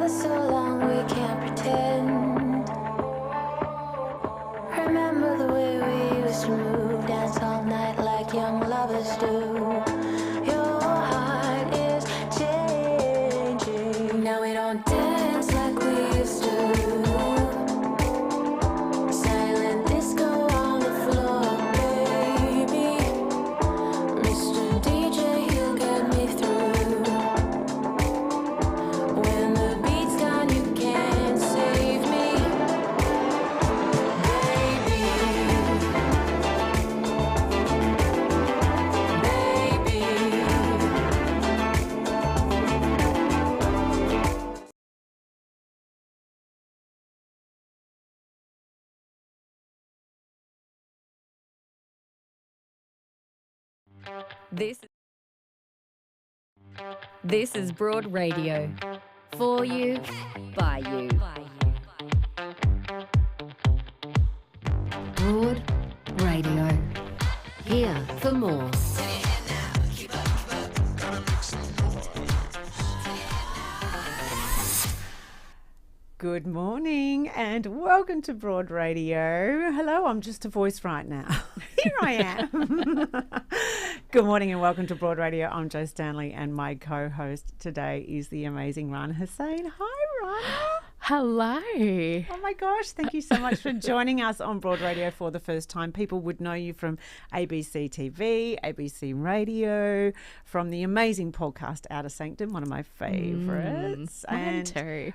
together so long we can't pretend. Remember the way we used to move, dance all night like young lovers do. Your heart is changing. Now we don't dance like we used to. Silent disco on the floor, baby. Mr. DJ, he'll get me through. When the beat's gone, you can't save me, baby. This is Broad Radio. For you, by you. Broad Radio. Here for more. Good morning and welcome to Broad Radio. Hello, I'm just a voice right now. Here I am. Good morning and welcome to Broad Radio. I'm Jo Stanley and my co-host today is the amazing Rana Hussain. Hi, Rana. Hello. Oh my gosh, thank you so much for joining us on Broad Radio for the first time. People would know you from ABC TV, ABC Radio, from the amazing podcast Outer Sanctum, one of my favourites. Mine too.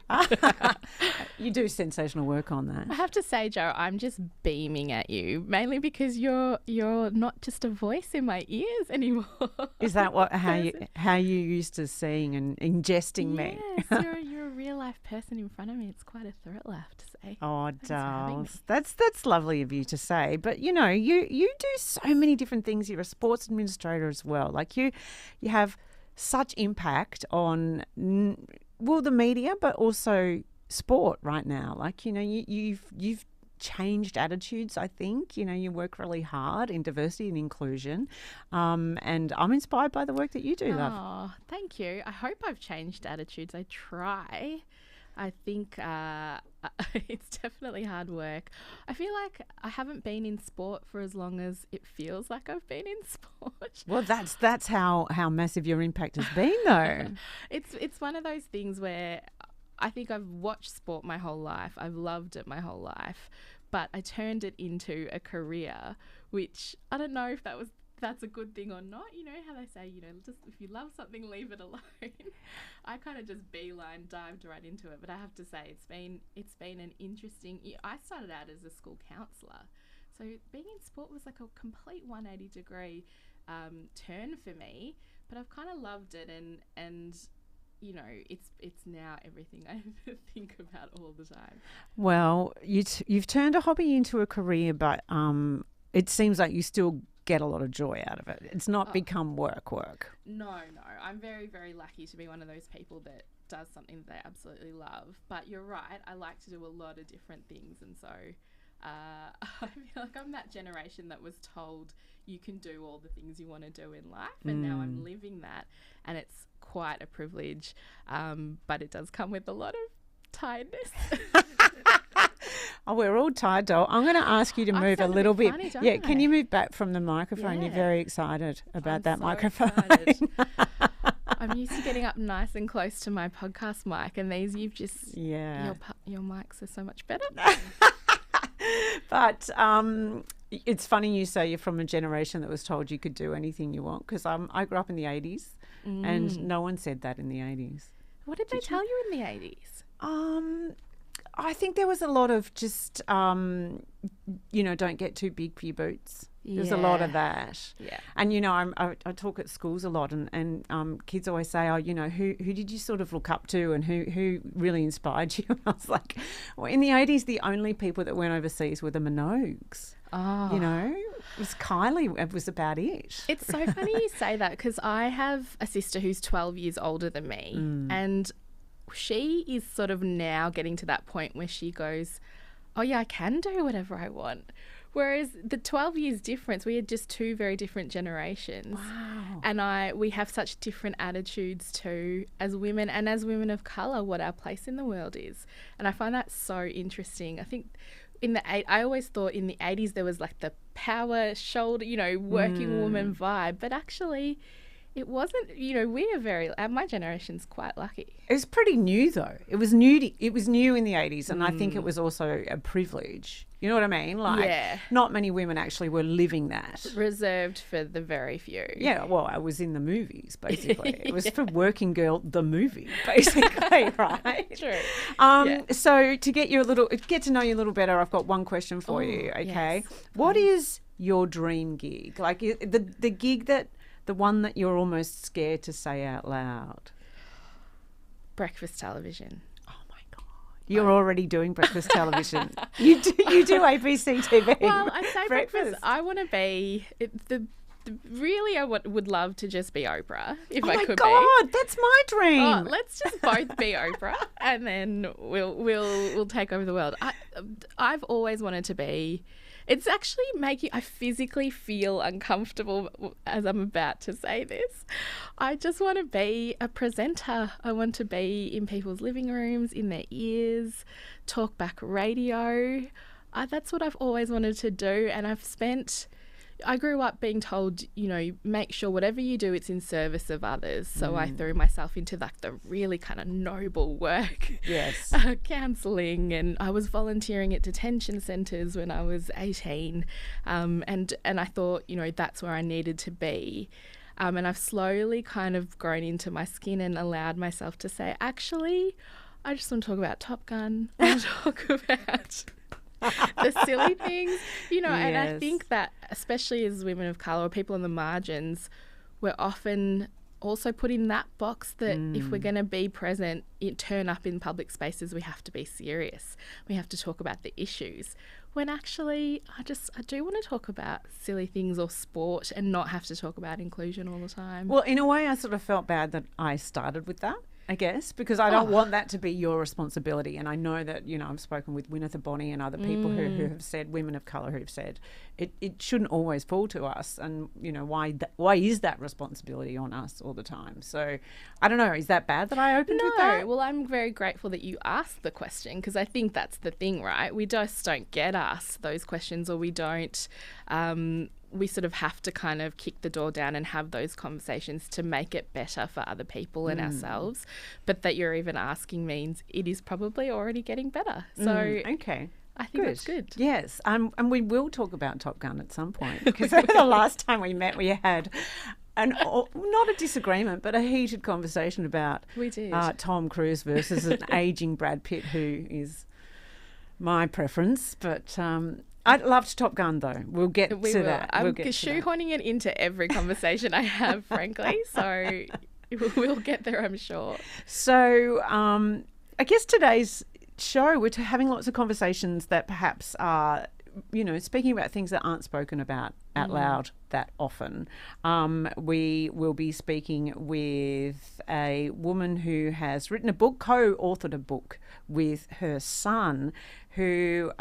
You do sensational work on that. I have to say, Jo, I'm just beaming at you, mainly because you're not just a voice in my ears anymore. Is that how you used to seeing and ingesting me? Yes, you're a real life person in front of me. It's quite a thrill, I have to say. Oh, dolls. That's lovely of you to say. But you know, you do so many different things. You're a sports administrator as well. Like you have such impact on the media, but also sport right now. Like, you know, you've changed attitudes, I think. You know, you work really hard in diversity and inclusion. And I'm inspired by the work that you do, love. Oh, thank you. I hope I've changed attitudes. I try. I think it's definitely hard work. I feel like I haven't been in sport for as long as it feels like I've been in sport. Well, that's how massive your impact has been, though. It's one of those things where I think I've watched sport my whole life. I've loved it my whole life, but I turned it into a career, which I don't know if that's a good thing or not. You know how they say, you know, just if you love something, leave it alone. I kind of just dived right into it. But I have to say, it's been an interesting. I started out as a school counsellor, so being in sport was like a complete 180 degree turn for me. But I've kind of loved it, and you know, it's now everything I think about all the time. Well, you've turned a hobby into a career, but it seems like you still get a lot of joy out of it. It's not become work. No. I'm very, very lucky to be one of those people that does something that they absolutely love. But you're right, I like to do a lot of different things. And so I feel like I'm that generation that was told you can do all the things you want to do in life. And now I'm living that. And it's quite a privilege. But it does come with a lot of tiredness. Oh, we're all tired, doll. I'm going to ask you to move a little bit. Funny, can you move back from the microphone? Yeah. You're very excited about that so microphone. I'm used to getting up nice and close to my podcast mic, and these you've just your mics are so much better. But it's funny you say you're from a generation that was told you could do anything you want, because I grew up in the 80s and no one said that in the 80s. What did they tell you in the 80s? I think there was a lot of just, don't get too big for your boots. There's a lot of that. Yeah. And, you know, I talk at schools a lot and kids always say, who did you sort of look up to and who really inspired you? And I was like, well, in the 80s, the only people that went overseas were the Minogues. Oh. You know, it was Kylie. It was about it. It's so funny you say that, because I have a sister who's 12 years older than me and she is sort of now getting to that point where she goes, oh yeah, I can do whatever I want. Whereas the 12 years difference, we had just two very different generations. Wow. And we have such different attitudes too as women and as women of colour, what our place in the world is. And I find that so interesting. I think I always thought in the 80s there was like the power shoulder, working woman vibe. But actually it wasn't, we are my generation's quite lucky. It was pretty new though. It was new. It was new in the 80s, and I think it was also a privilege. You know what I mean? Like, not many women actually were living that. Reserved for the very few. Yeah, well, I was in the movies, basically. It was for Working Girl, the movie, basically, right? True. So to get to know you a little better, I've got one question for you, okay? Yes. What is your dream gig? Like the gig the one that you're almost scared to say out loud? Breakfast television. You're already doing breakfast television. You do ABC TV. Well, I say breakfast. I want to be really. I would love to just be Oprah if I could be. Oh my God, that's my dream. Oh, let's just both be Oprah, and then we'll take over the world. I've always wanted to be. It's actually I physically feel uncomfortable as I'm about to say this. I just want to be a presenter. I want to be in people's living rooms, in their ears, talk back radio. That's what I've always wanted to do. And I grew up being told, make sure whatever you do, it's in service of others. So I threw myself into like the really kind of noble work. Yes. Counselling, and I was volunteering at detention centres when I was 18. And I thought, that's where I needed to be. And I've slowly kind of grown into my skin and allowed myself to say, actually, I just want to talk about Top Gun. I want to talk about the silly things, and I think that especially as women of colour or people on the margins, we're often also put in that box that if we're going to be present, turn up in public spaces, we have to be serious. We have to talk about the issues. When actually, I do want to talk about silly things or sport and not have to talk about inclusion all the time. Well, in a way, I sort of felt bad that I started with that, I guess, because I don't want that to be your responsibility. And I know that, I've spoken with Winifred Bonney and other people who have said, women of colour who've said, it shouldn't always fall to us. And, why is that responsibility on us all the time? So I don't know, is that bad that I opened with that? Well, I'm very grateful that you asked the question, because I think that's the thing, right? We just don't get asked those questions, or we don't... we sort of have to kind of kick the door down and have those conversations to make it better for other people and ourselves. But that you're even asking means it is probably already getting better. So okay. I think that's good. Yes, and we will talk about Top Gun at some point, because the last time we met we had not a disagreement but a heated conversation about Tom Cruise versus an ageing Brad Pitt, who is my preference. But I'd love to Top Gun, though. We'll get to that. I'm shoehorning it into every conversation I have, frankly. So we'll get there, I'm sure. So I guess today's show, we're having lots of conversations that perhaps are, speaking about things that aren't spoken about out loud that often. We will be speaking with a woman who has written a book, co-authored a book with her son, who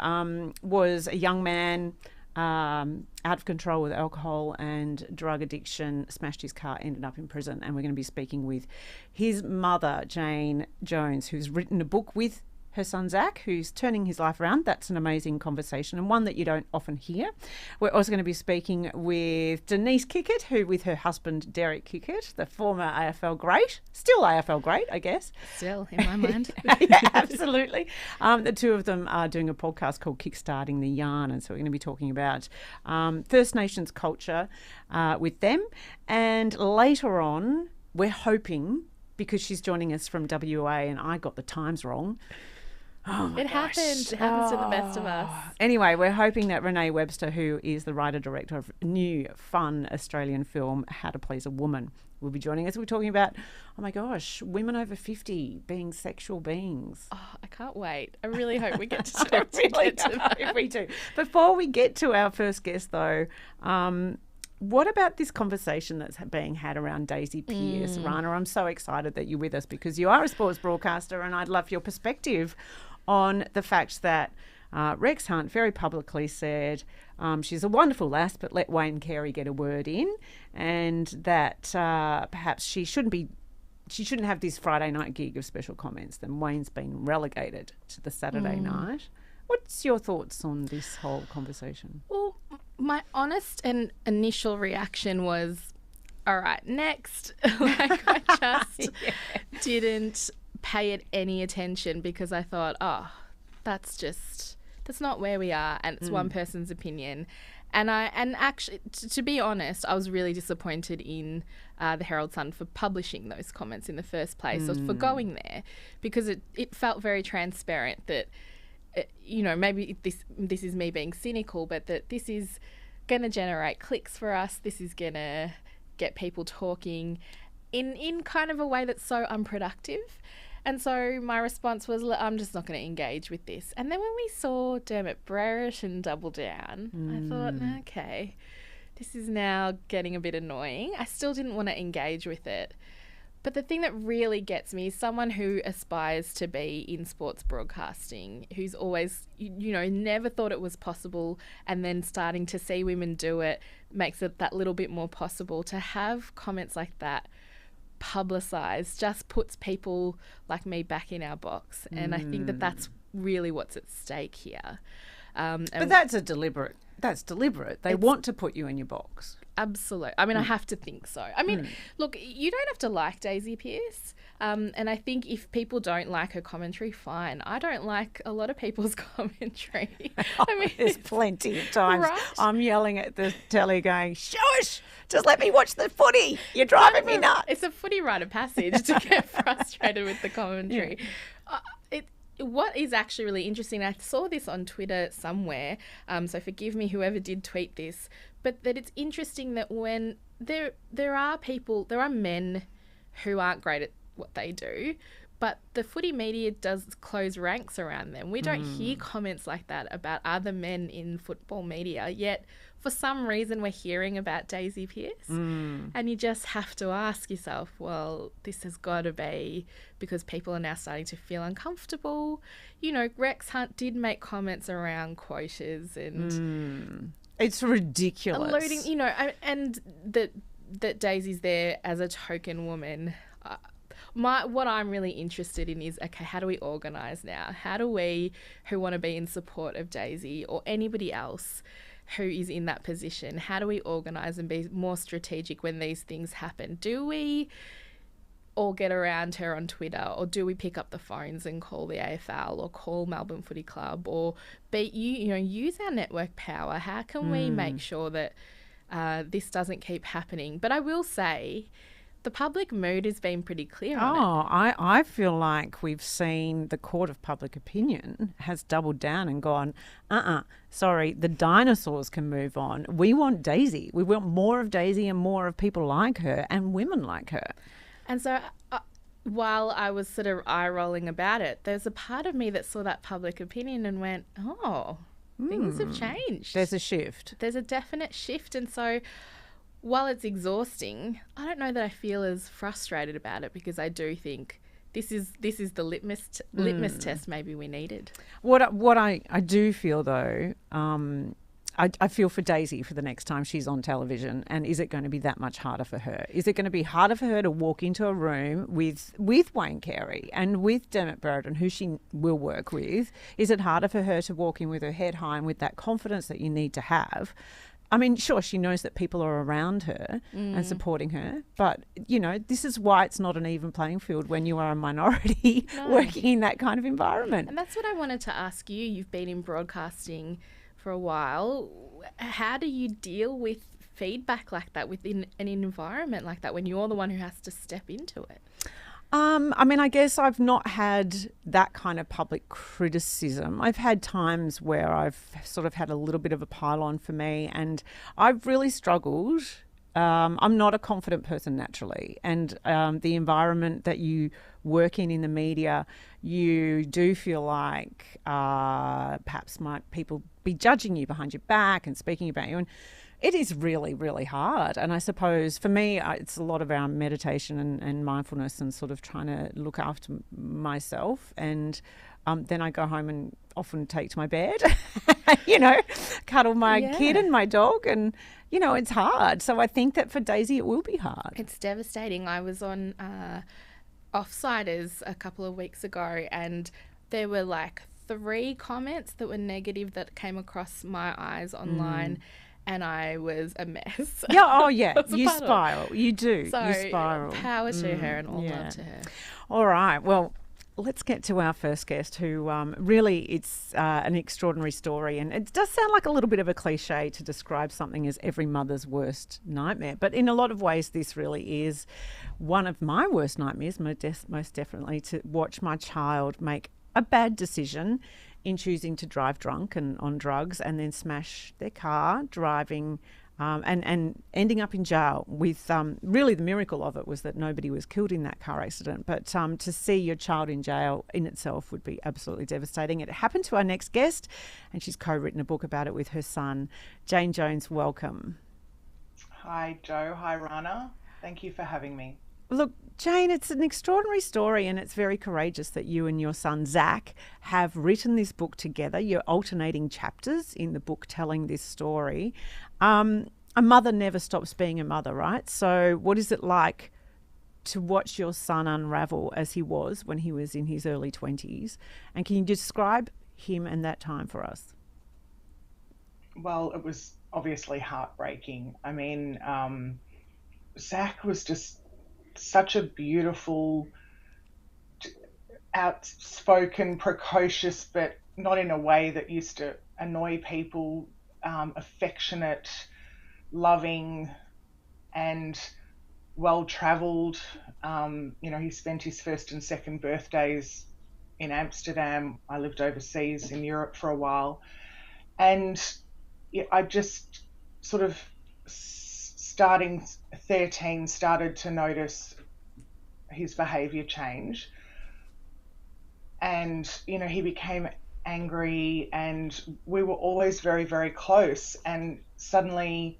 was a young man out of control with alcohol and drug addiction, smashed his car, ended up in prison. And we're going to be speaking with his mother, Jane Jones, who's written a book with her son Zach, who's turning his life around. That's an amazing conversation, and one that you don't often hear. We're also going to be speaking with Denice Kickett, who with her husband Derek Kickett, the former AFL great, still AFL great, I guess. Still, in my mind. Yeah, absolutely. The two of them are doing a podcast called Kickstarting the Yarn, and so we're going to be talking about First Nations culture with them. And later on, we're hoping, because she's joining us from WA and I got the times wrong. Oh my It happens. It happens to the best of us. Anyway, we're hoping that Renee Webster, who is the writer-director of a new, fun Australian film, How to Please a Woman, will be joining us. We're talking about, oh my gosh, women over 50 being sexual beings. Oh, I can't wait. I really hope we get to I talk really to hope we do. Before we get to our first guest, though, what about this conversation that's being had around Daisy Pearce? Rana, I'm so excited that you're with us, because you are a sports broadcaster, and I'd love your perspective on the fact that Rex Hunt very publicly said she's a wonderful lass, but let Wayne Carey get a word in, and that perhaps she shouldn't have this Friday night gig of special comments. Then Wayne's been relegated to the Saturday night. What's your thoughts on this whole conversation? Well, my honest and initial reaction was, all right, next. Like, I just didn't pay it any attention because I thought, oh, that's not where we are, and it's one person's opinion. And actually, to be honest, I was really disappointed in the Herald Sun for publishing those comments in the first place, or for going there, because it felt very transparent that, maybe this is me being cynical, but that this is going to generate clicks for us. This is going to get people talking in kind of a way that's so unproductive. And so my response was, I'm just not going to engage with this. And then when we saw Dermot Brereton double down, I thought, okay, this is now getting a bit annoying. I still didn't want to engage with it. But the thing that really gets me is someone who aspires to be in sports broadcasting, who's always, never thought it was possible, and then starting to see women do it makes it that little bit more possible. To have comments like that publicised just puts people like me back in our box. And I think that that's really what's at stake here. But that's deliberate. They want to put you in your box. Absolutely. I mean, I have to think so. I mean, look, you don't have to like Daisy Pearce. And I think if people don't like her commentary, fine. I don't like a lot of people's commentary. I mean, there's plenty of times right? I'm yelling at the telly going, shush, just let me watch the footy. You're driving me nuts. It's a footy rite of passage to get frustrated with the commentary. What is actually really interesting, I saw this on Twitter somewhere, so forgive me whoever did tweet this, but that it's interesting that when there are men who aren't great at what they do, but the footy media does close ranks around them. We don't hear comments like that about other men in football media, yet for some reason we're hearing about Daisy Pearce. And you just have to ask yourself, well, this has got to be because people are now starting to feel uncomfortable. Rex Hunt did make comments around quotas and it's ridiculous. Alluding, and that Daisy's there as a token woman. What I'm really interested in is, okay, how do we organise now? How do we, who want to be in support of Daisy or anybody else who is in that position, how do we organise and be more strategic when these things happen? Do we all get around her on Twitter, or do we pick up the phones and call the AFL or call Melbourne Footy Club, or use our network power? How can we make sure that this doesn't keep happening? But I will say, the public mood has been pretty clear on it. I feel like we've seen the court of public opinion has doubled down and gone, sorry, the dinosaurs can move on. We want Daisy. We want more of Daisy and more of people like her and women like her. And so while I was sort of eye-rolling about it, there's a part of me that saw that public opinion and went, things have changed. There's a shift. There's a definite shift. And so while it's exhausting, I don't know that I feel as frustrated about it, because I do think this is the litmus test maybe we needed. What I do feel though, I feel for Daisy for the next time she's on television. And is it going to be that much harder for her? Is it going to be harder for her to walk into a room with Wayne Carey and with Dermot Brereton, who she will work with? Is it harder for her to walk in with her head high and with that confidence that you need to have? I mean, sure, she knows that people are around her and supporting her, but, this is why it's not an even playing field when you are a minority working in that kind of environment. And that's what I wanted to ask you. You've been in broadcasting for a while. How do you deal with feedback like that within an environment like that when you're the one who has to step into it? I mean, I guess I've not had that kind of public criticism. I've had times where I've sort of had a little bit of a pile-on for me, and I've really struggled. I'm not a confident person naturally, and the environment that you work in the media, you do feel like perhaps might people be judging you behind your back and speaking about you. And It is really, really hard. And I suppose for me, it's a lot of our meditation and mindfulness and sort of trying to look after myself. And then I go home and often take to my bed, cuddle my kid and my dog. And, it's hard. So I think that for Daisy, it will be hard. It's devastating. I was on Offsiders a couple of weeks ago, and there were like 3 comments that were negative that came across my eyes online. And I was a mess. Yeah, oh yeah, you spiral. You do. So you spiral. Power to her and all love to her. All right, well, let's get to our first guest who really, it's an extraordinary story. And it does sound like a little bit of a cliche to describe something as every mother's worst nightmare. But in a lot of ways, this really is one of my worst nightmares, most definitely, to watch my child make a bad decision in choosing to drive drunk and on drugs and then smash their car driving and ending up in jail with really the miracle of it was that nobody was killed in that car accident. But to see your child in jail in itself would be absolutely devastating. It happened to our next guest and she's co-written a book about it with her son. Jane Jones, welcome. Hi, Jo. Hi, Rana. Thank you for having me. Look, Jane, it's an extraordinary story and it's very courageous that you and your son, Zach, have written this book together. You're alternating chapters in the book telling this story. A mother never stops being a mother, right? So what is it like to watch your son unravel as he was when he was in his early 20s? And can you describe him and that time for us? Well, it was obviously heartbreaking. I mean, Zach was just such a beautiful, outspoken, precocious, but not in a way that used to annoy people, affectionate, loving, and well-travelled. He spent his first and second birthdays in Amsterdam. I lived overseas in Europe for a while. And I just sort of starting 13 started to notice his behaviour change, and he became angry, and we were always very, very close, and suddenly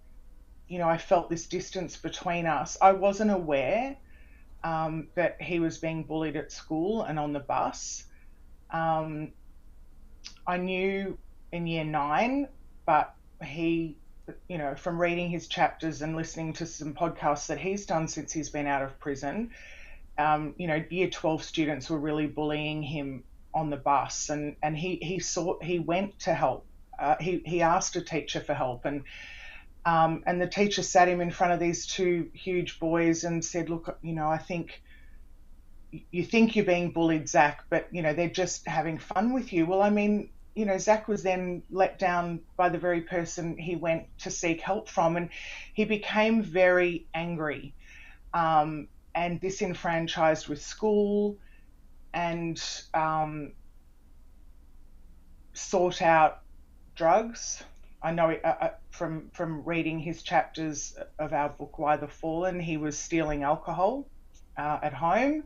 I felt this distance between us. I wasn't aware that he was being bullied at school and on the bus. I knew in year 9, but he, from reading his chapters and listening to some podcasts that he's done since he's been out of prison, year 12 students were really bullying him on the bus, and he went to help. He asked a teacher for help, and the teacher sat him in front of these 2 huge boys and said, look, I think you think you're being bullied, Zach, but they're just having fun with you. Well, I mean, Zach was then let down by the very person he went to seek help from, and he became very angry and disenfranchised with school, and sought out drugs. I know from reading his chapters of our book, Why the Fallen, he was stealing alcohol at home,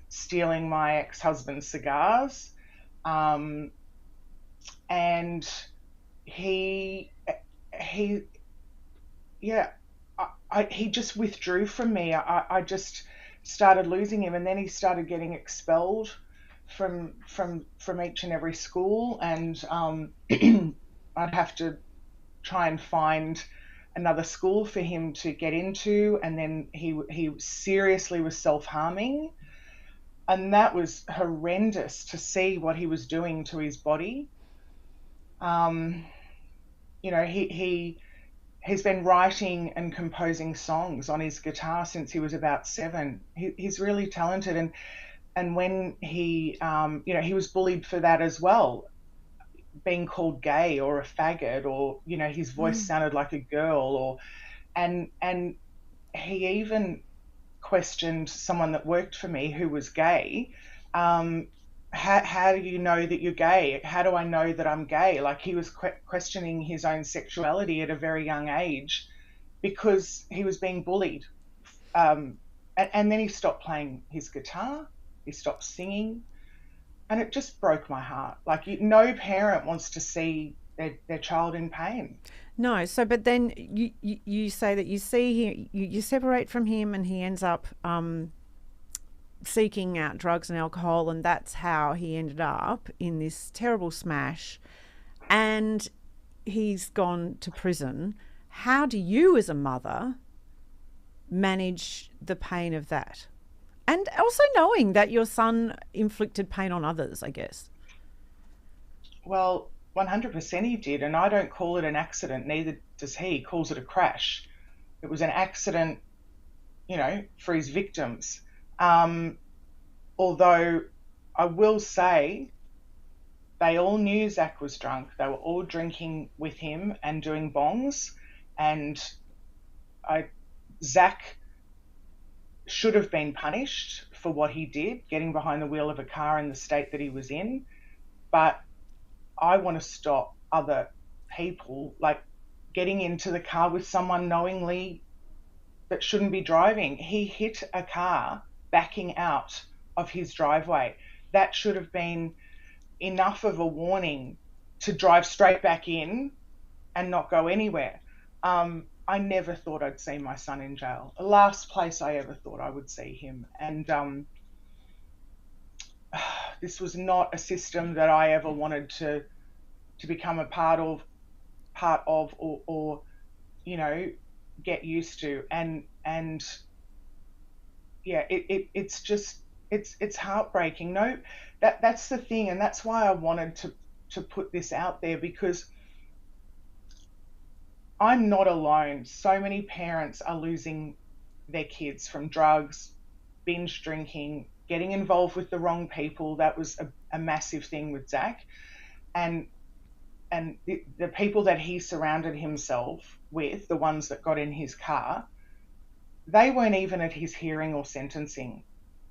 stealing my ex-husband's cigars, and he just withdrew from me. I just started losing him, and then he started getting expelled from each and every school, and I'd have to try and find another school for him to get into, and then he seriously was self-harming, and that was horrendous to see what he was doing to his body. He's been writing and composing songs on his guitar since he was about 7. He's really talented, and when he was bullied for that as well, being called gay or a faggot, or his voice sounded like a girl, and he even questioned someone that worked for me who was gay. How do you know that you're gay? How do I know that I'm gay? Like, he was questioning his own sexuality at a very young age because he was being bullied. And then he stopped playing his guitar, he stopped singing, and it just broke my heart. Like, no parent wants to see their child in pain. No, so but then you say that you see him, you separate from him, and he ends up seeking out drugs and alcohol, and that's how he ended up in this terrible smash, and he's gone to prison. How do you, as a mother, manage the pain of that? And also knowing that your son inflicted pain on others, I guess. Well, 100% he did, and I don't call it an accident, neither does he. He calls it a crash. It was an accident, for his victims. Although I will say they all knew Zach was drunk. They were all drinking with him and doing bongs, and Zach should have been punished for what he did, getting behind the wheel of a car in the state that he was in. But I want to stop other people, like getting into the car with someone knowingly that shouldn't be driving. He hit a car backing out of his driveway. That should have been enough of a warning to drive straight back in and not go anywhere. I never thought I'd see my son in jail. The last place I ever thought I would see him. And this was not a system that I ever wanted to become a part of or get used to. And yeah, it's heartbreaking. No, that's the thing, and that's why I wanted to put this out there, because I'm not alone. So many parents are losing their kids from drugs, binge drinking, getting involved with the wrong people. That was a massive thing with Zach. And the people that he surrounded himself with, the ones that got in his car, they weren't even at his hearing or sentencing.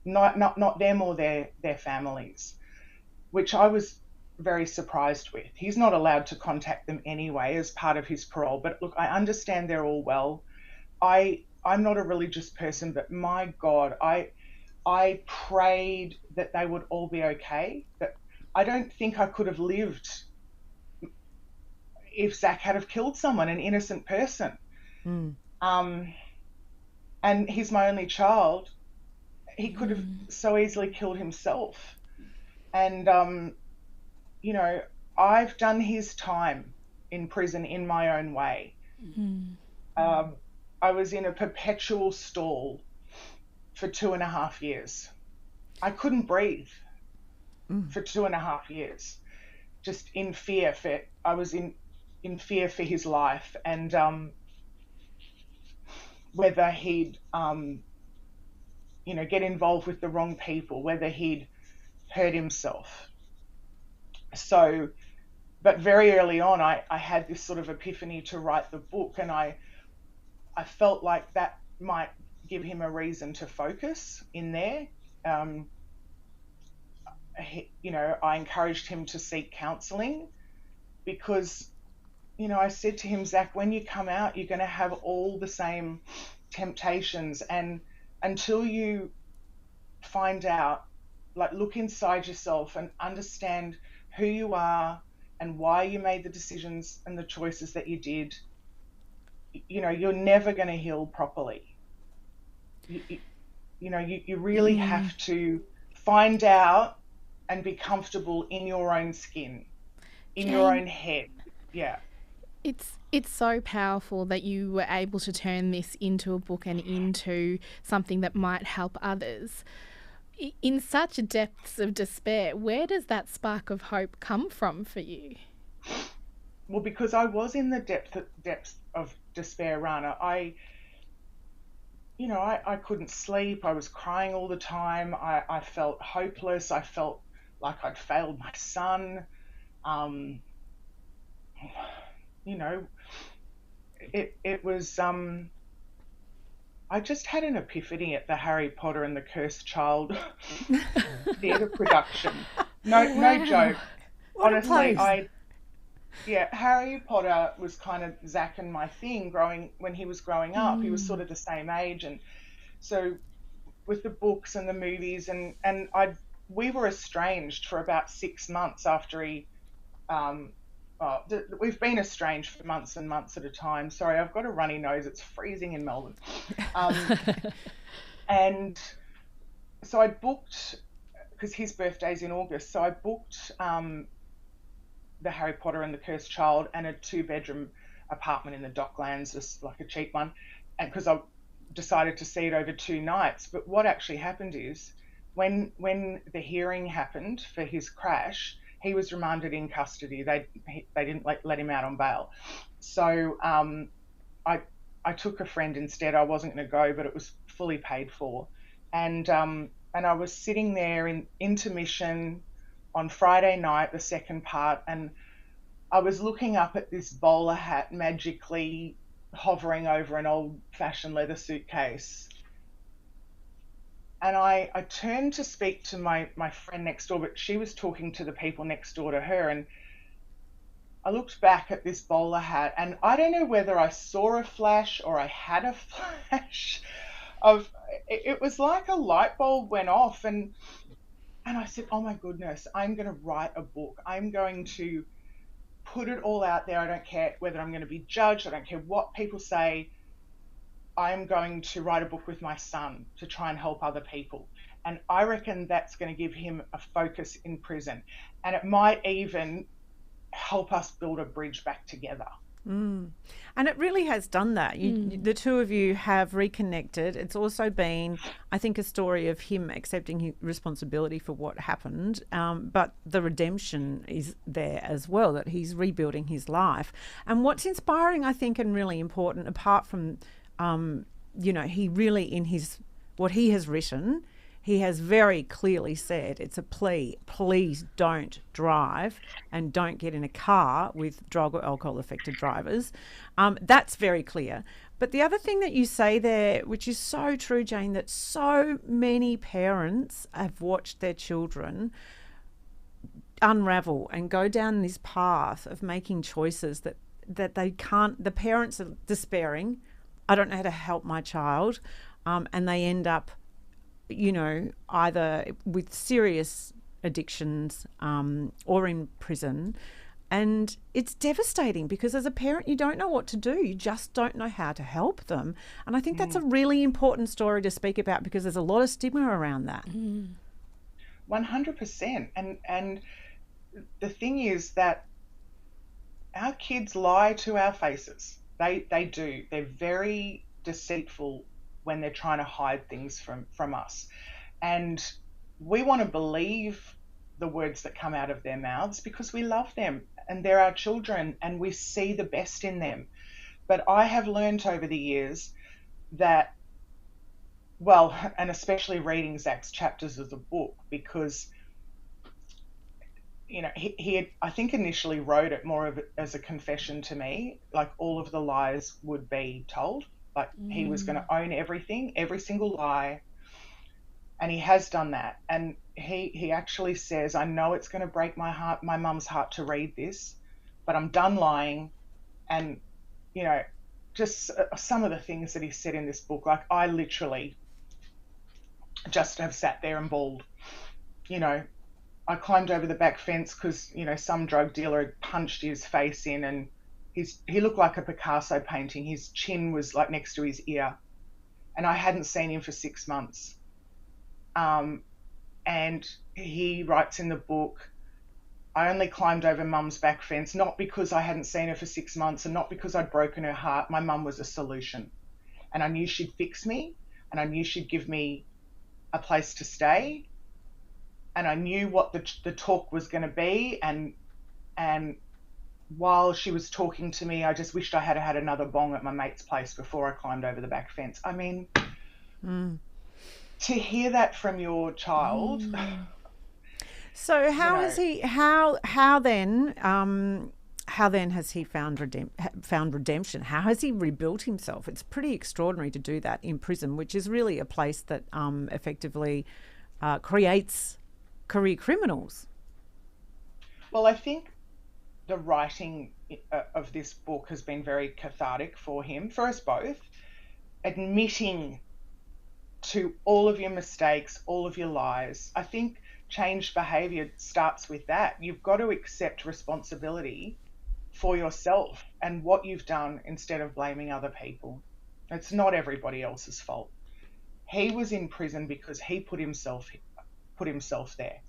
Not them or their families, which I was very surprised with. He's not allowed to contact them anyway as part of his parole. But look, I understand they're all well. I'm not a religious person, but my God, I prayed that they would all be okay. But I don't think I could have lived if Zach had have killed someone, an innocent person. And he's my only child. He could have so easily killed himself. And I've done his time in prison in my own way. I was in a perpetual stall for 2.5 years. I couldn't breathe for 2.5 years, just in fear I was in fear for his life, and whether he'd get involved with the wrong people, whether he'd hurt himself. So, but very early on, I had this sort of epiphany to write the book, and I felt like that might give him a reason to focus in there. I encouraged him to seek counselling, because, I said to him, Zach, when you come out, you're going to have all the same temptations, and until you find out, like, look inside yourself and understand who you are and why you made the decisions and the choices that you did, you're never going to heal properly. You really have to find out and be comfortable in your own skin, in your own head. Yeah. It's so powerful that you were able to turn this into a book and into something that might help others. In such depths of despair, where does that spark of hope come from for you? Well, because I was in the depths of despair, Rana. I couldn't sleep. I was crying all the time. I felt hopeless. I felt like I'd failed my son. It was, I just had an epiphany at the Harry Potter and the Cursed Child theatre production. No joke. What Honestly, a place. Harry Potter was kind of Zach and my thing when he was growing up. He was sort of the same age, and so with the books and the movies, and we were estranged for about 6 months after we've been estranged for months and months at a time. Sorry, I've got a runny nose. It's freezing in Melbourne. And so I booked, because his birthday's in August, so I booked the Harry Potter and the Cursed Child and a 2-bedroom apartment in the Docklands, just like a cheap one, and because I decided to see it over 2 nights. But what actually happened is when the hearing happened for his crash, he was remanded in custody. They didn't let him out on bail. So I took a friend instead. I wasn't going to go, but it was fully paid for. And I was sitting there in intermission on Friday night, the second part, and I was looking up at this bowler hat magically hovering over an old-fashioned leather suitcase. And I turned to speak to my friend next door, but she was talking to the people next door to her. And I looked back at this bowler hat, and I don't know whether I saw a flash or I had a flash of, it was like a light bulb went off. And I said, oh my goodness, I'm going to write a book. I'm going to put it all out there. I don't care whether I'm going to be judged. I don't care what people say. I'm going to write a book with my son to try and help other people. And I reckon that's going to give him a focus in prison. And it might even help us build a bridge back together. And it really has done that. The two of you have reconnected. It's also been, I think, a story of him accepting his responsibility for what happened, but the redemption is there as well, that he's rebuilding his life. And what's inspiring, I think, and really important, apart from, he really, in what he has written, he has very clearly said it's a plea. Please don't drive and don't get in a car with drug or alcohol affected drivers. That's very clear. But the other thing that you say there, which is so true, Jane, that so many parents have watched their children unravel and go down this path of making choices that they can't. The parents are despairing. I don't know how to help my child. And they end up, either with serious addictions or in prison. And it's devastating because as a parent, you don't know what to do. You just don't know how to help them. And I think that's a really important story to speak about because there's a lot of stigma around that. 100%. And the thing is that our kids lie to our faces. They do. They're very deceitful when they're trying to hide things from us. And we want to believe the words that come out of their mouths because we love them and they're our children and we see the best in them. But I have learned over the years that, and especially reading Zach's chapters of the book, because he had, I think, initially wrote it more of as a confession to me, like all of the lies would be told. Like he was going to own everything, every single lie. And he has done that. And he actually says, I know it's going to break my mum's heart to read this, but I'm done lying. And, just some of the things that he said in this book, like I literally just have sat there and bawled. I climbed over the back fence because, some drug dealer had punched his face in and he looked like a Picasso painting. His chin was like next to his ear. And I hadn't seen him for 6 months. And he writes in the book, I only climbed over mum's back fence, not because I hadn't seen her for 6 months and not because I'd broken her heart. My mum was a solution. And I knew she'd fix me and I knew she'd give me a place to stay. And I knew what the talk was going to be. And while she was talking to me, I just wished I had had another bong at my mate's place before I climbed over the back fence. I mean, to hear that from your child. So how has he? How then has he found redemption? How has he rebuilt himself? It's pretty extraordinary to do that in prison, which is really a place that effectively creates career criminals. Well, I think the writing of this book has been very cathartic for him, for us both. Admitting to all of your mistakes, all of your lies. I think changed behaviour starts with that. You've got to accept responsibility for yourself and what you've done instead of blaming other people. It's not everybody else's fault. He was in prison because he put himself there.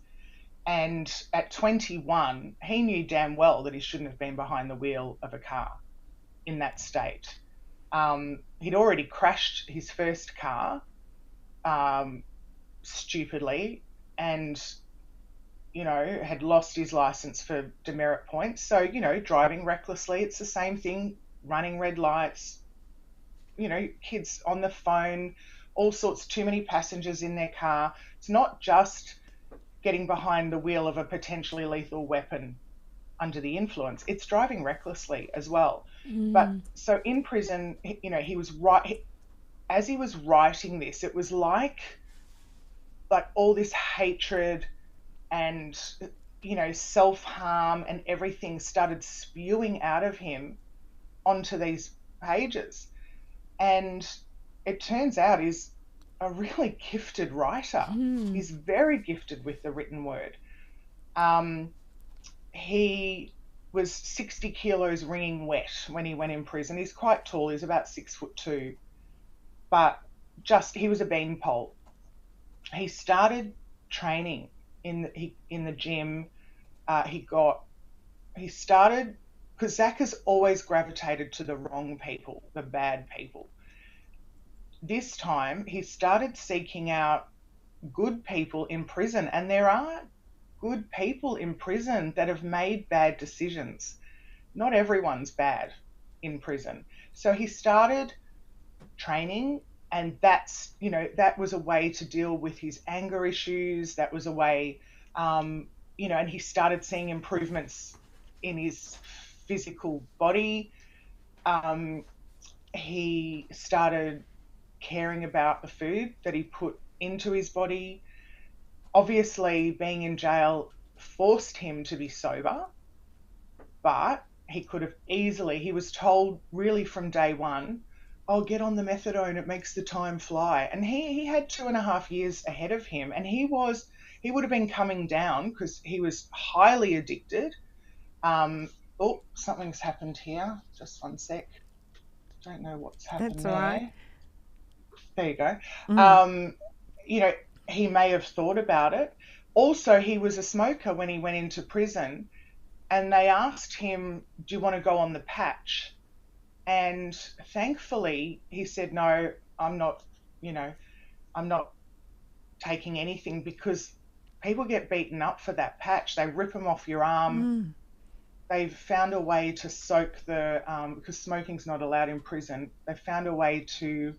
And at 21, he knew damn well that he shouldn't have been behind the wheel of a car in that state. He'd already crashed his first car stupidly, and had lost his license for demerit points. So, driving recklessly, it's the same thing, running red lights, kids on the phone, all sorts, too many passengers in their car. It's not just getting behind the wheel of a potentially lethal weapon under the influence, it's driving recklessly as well. But so in prison, he was right. As he was writing this, it was like all this hatred and self-harm and everything started spewing out of him onto these pages. And it turns out he's a really gifted writer. He's very gifted with the written word. He was 60 kilos wringing wet when he went in prison. He's quite tall. He's about 6'2", but he was a beanpole. He started training in the gym. He started, because Zach has always gravitated to the wrong people, the bad people. This time he started seeking out good people in prison, and there are good people in prison that have made bad decisions. Not everyone's bad in prison. So he started training, and that was a way to deal with his anger issues. That was a way, and he started seeing improvements in his physical body. He started caring about the food that he put into his body. Obviously, being in jail forced him to be sober, but he was told really from day one, oh, get on the methadone, it makes the time fly. And he had 2.5 years ahead of him, and he would have been coming down because he was highly addicted. Oh, something's happened here. Just one sec. Don't know what's happened. That's all right. There you go. He may have thought about it. Also, he was a smoker when he went into prison, and they asked him, do you want to go on the patch? And thankfully he said, no, I'm not taking anything, because people get beaten up for that patch. They rip them off your arm. They've found a way to soak because smoking's not allowed in prison. They've found a way to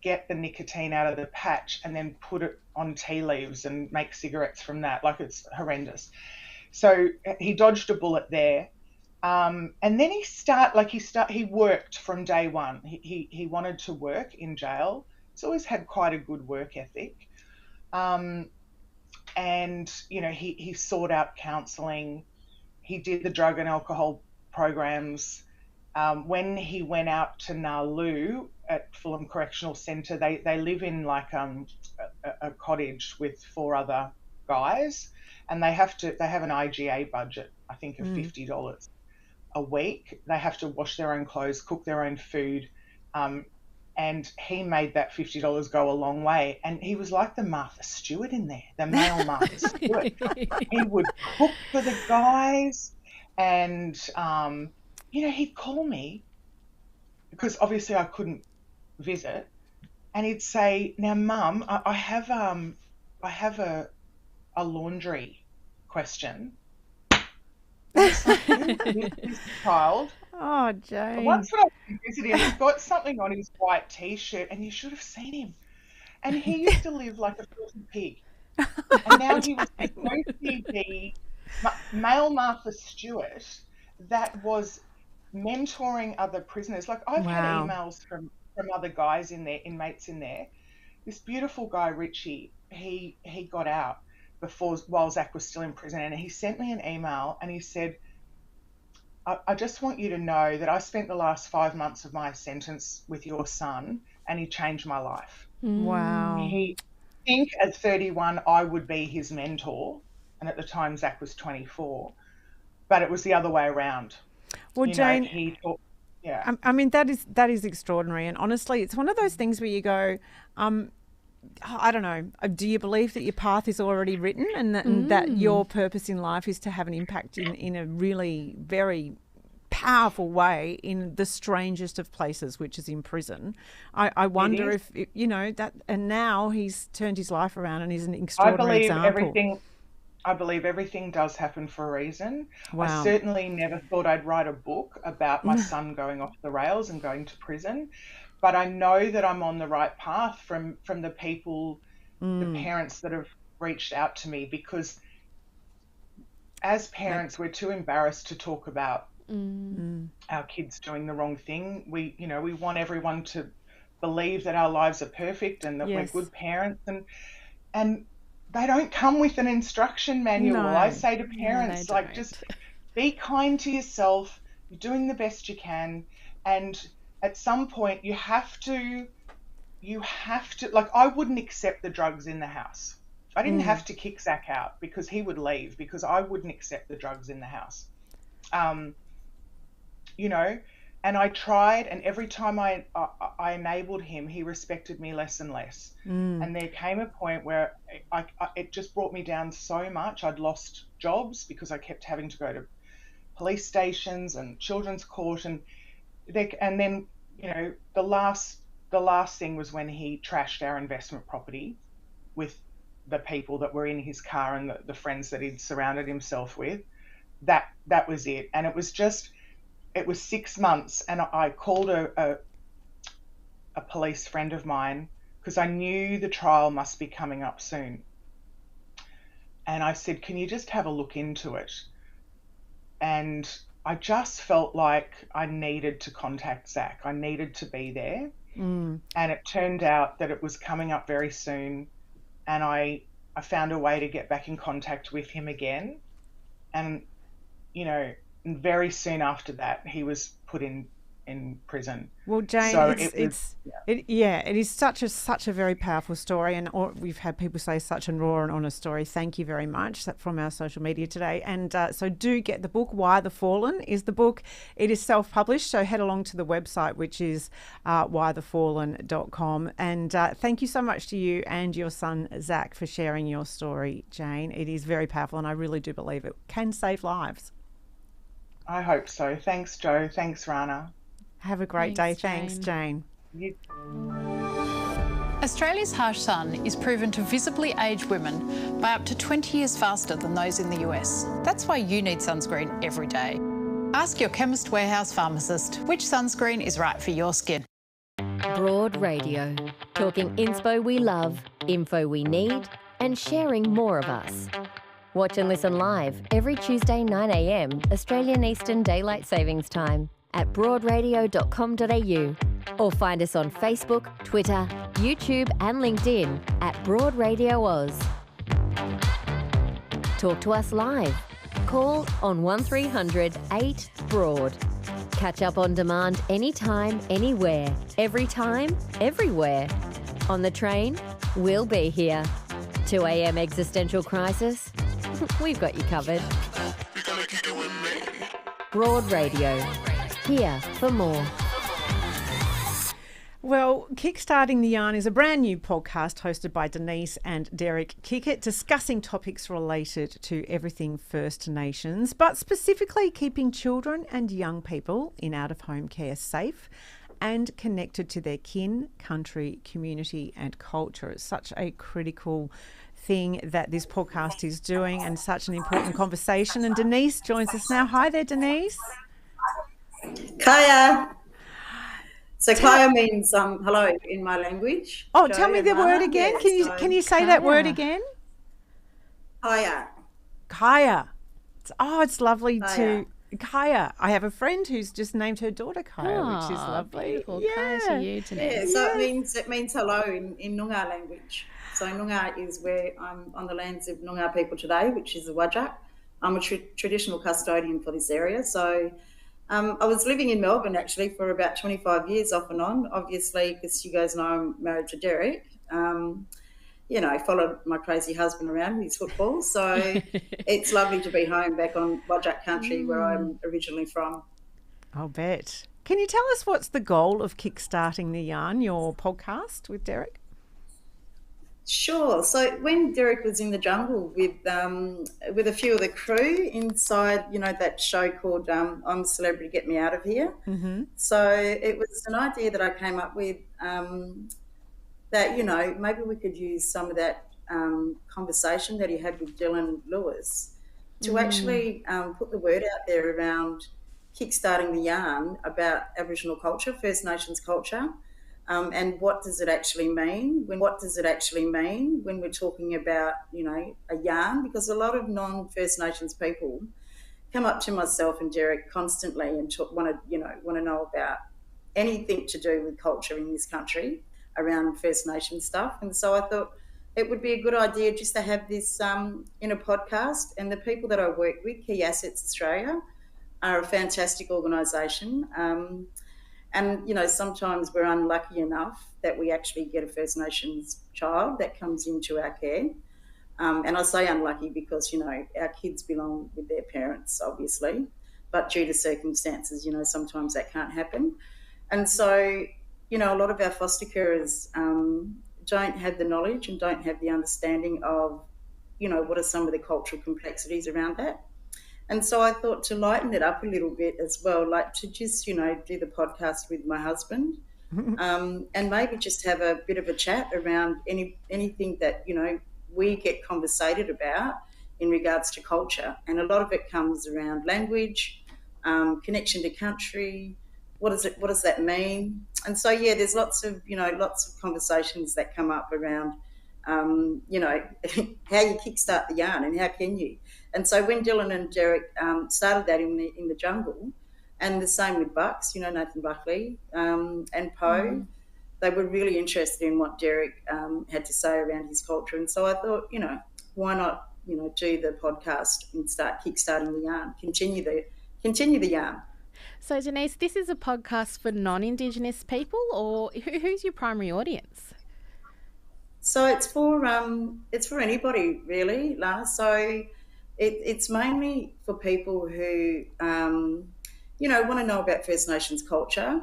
get the nicotine out of the patch and then put it on tea leaves and make cigarettes from that. Like, it's horrendous. So he dodged a bullet there. And then he worked from day one. He wanted to work in jail. He's always had quite a good work ethic. And, he sought out counselling. He did the drug and alcohol programs. When he went out to Nalu at Fulham Correctional Centre, they live in like a cottage with 4 other guys, and they have an IGA budget, I think, of $50 a week. They have to wash their own clothes, cook their own food, and he made that $50 go a long way. And he was like the Martha Stewart in there, the male Martha Stewart. He would cook for the guys, and he'd call me, because obviously I couldn't visit, and he'd say, now, Mum, I have a laundry question. This child. Oh, Jane. Once when I was visiting, he's got something on his white T-shirt, and you should have seen him. And he used to live like a filthy pig. And now he was supposed to be the male Martha Stewart that was mentoring other prisoners. Like, I've had emails from other guys in there, inmates in there. This beautiful guy, Richie, he got out while Zach was still in prison, and he sent me an email, and he said, I just want you to know that I spent the last 5 months of my sentence with your son, and he changed my life. Wow. He think at 31 I would be his mentor, and at the time Zach was 24. but it was the other way around. Well, Jane, he thought, yeah. I mean, that is extraordinary. And honestly, it's one of those things where you go, I don't know, do you believe that your path is already written and that your purpose in life is to have an impact in a really very powerful way in the strangest of places, which is in prison? I wonder if, that, and now he's turned his life around and he's an extraordinary example. I believe everything does happen for a reason. Wow. I certainly never thought I'd write a book about my son going off the rails and going to prison, but I know that I'm on the right path from the people, the parents that have reached out to me, because as parents, we're too embarrassed to talk about our kids doing the wrong thing. We want everyone to believe that our lives are perfect and that we're good parents, and they don't come with an instruction manual. No. I say to parents, just be kind to yourself. You're doing the best you can. And at some point you have to, I wouldn't accept the drugs in the house. I didn't have to kick Zach out because he would leave, because I wouldn't accept the drugs in the house. And I tried, and every time I enabled him, he respected me less and less. And there came a point where it just brought me down so much. I'd lost jobs because I kept having to go to police stations and children's court, and then the last thing was when he trashed our investment property with the people that were in his car and the friends that he'd surrounded himself with. That was it, and it was 6 months, and I called a police friend of mine because I knew the trial must be coming up soon. And I said, can you just have a look into it? And I just felt like I needed to contact Zach. I needed to be there. And it turned out that it was coming up very soon. And I found a way to get back in contact with him again. And, very soon after that, he was put in prison. Well, Jane, so it is such a very powerful story, and we've had people say such a raw and honest story. Thank you very much from our social media today. And so do get the book. Why the Fallen is the book. It is self-published, so head along to the website, which is whythefallen.com. And thank you so much to you and your son, Zach, for sharing your story, Jane. It is very powerful, and I really do believe it can save lives. I hope so. Thanks, Jo. Thanks, Rana. Have a great day. Thanks, Jane. Australia's harsh sun is proven to visibly age women by up to 20 years faster than those in the US. That's why you need sunscreen every day. Ask your Chemist Warehouse pharmacist which sunscreen is right for your skin. Broad Radio. Talking inspo we love, info we need, and sharing more of us. Watch and listen live every Tuesday 9 a.m. Australian Eastern Daylight Savings Time at broadradio.com.au, or find us on Facebook, Twitter, YouTube and LinkedIn at Broad Radio Oz. Talk to us live. Call on 1300 8 Broad. Catch up on demand anytime, anywhere, every time, everywhere. On the train, we'll be here. 2 a.m. existential crisis? We've got you covered. Broad Radio. Here for more. Well, Kickstarting the Yarn is a brand new podcast hosted by Denice and Denice Kickett, discussing topics related to everything First Nations, but specifically keeping children and young people in out-of-home care safe and connected to their kin, country, community and culture. It's such a critical thing that this podcast is doing, and such an important conversation. And Denice joins us now. Hi there, Denice. Kaya. So Kaya means hello in my language. Oh, tell me the word again. Yeah, can you say that word again? Kaya. Kaya. It's lovely to Kaya. I have a friend who's just named her daughter Kaya, which is lovely. Beautiful. Kaya to you today. Yeah, so it means hello in Noongar language. So Noongar is where I'm on the lands of Noongar people today, which is the Whadjuk. I'm a traditional custodian for this area. So I was living in Melbourne actually for about 25 years off and on, obviously, because you guys know I'm married to Derek. followed my crazy husband around with his football. So it's lovely to be home back on Whadjuk country where I'm originally from. I'll bet. Can you tell us what's the goal of Kickstarting the Yarn, your podcast with Derek? Sure. So when Derek was in the jungle with a few of the crew inside, that show called I'm a Celebrity, Get Me Out of Here. Mm-hmm. So it was an idea that I came up with that, maybe we could use some of that conversation that he had with Dylan Lewis to actually put the word out there around kickstarting the yarn about Aboriginal culture, First Nations culture. And what does it actually mean? When we're talking about, a yarn? Because a lot of non-First Nations people come up to myself and Derek constantly and want to know about anything to do with culture in this country around First Nation stuff. And so I thought it would be a good idea just to have this in a podcast. And the people that I work with, Key Assets Australia, are a fantastic organisation. And, sometimes we're unlucky enough that we actually get a First Nations child that comes into our care. And I say unlucky because, our kids belong with their parents, obviously, but due to circumstances, sometimes that can't happen. And so, a lot of our foster carers don't have the knowledge and don't have the understanding of, what are some of the cultural complexities around that. And so I thought to lighten it up a little bit as well, like to just, do the podcast with my husband and maybe just have a bit of a chat around anything that, we get conversated about in regards to culture. And a lot of it comes around language, connection to country. What does that mean? And so, there's lots of conversations that come up around, how you kickstart the yarn and how can you? And so when Dylan and Derek started that in the jungle, and the same with Bucks, Nathan Buckley and Poe, they were really interested in what Derek had to say around his culture. And so I thought, why not, do the podcast and start kickstarting the yarn, continue the yarn. So Denice, this is a podcast for non-Indigenous people, or who's your primary audience? So it's for anybody really, Lana. So it's mainly for people who want to know about First Nations culture.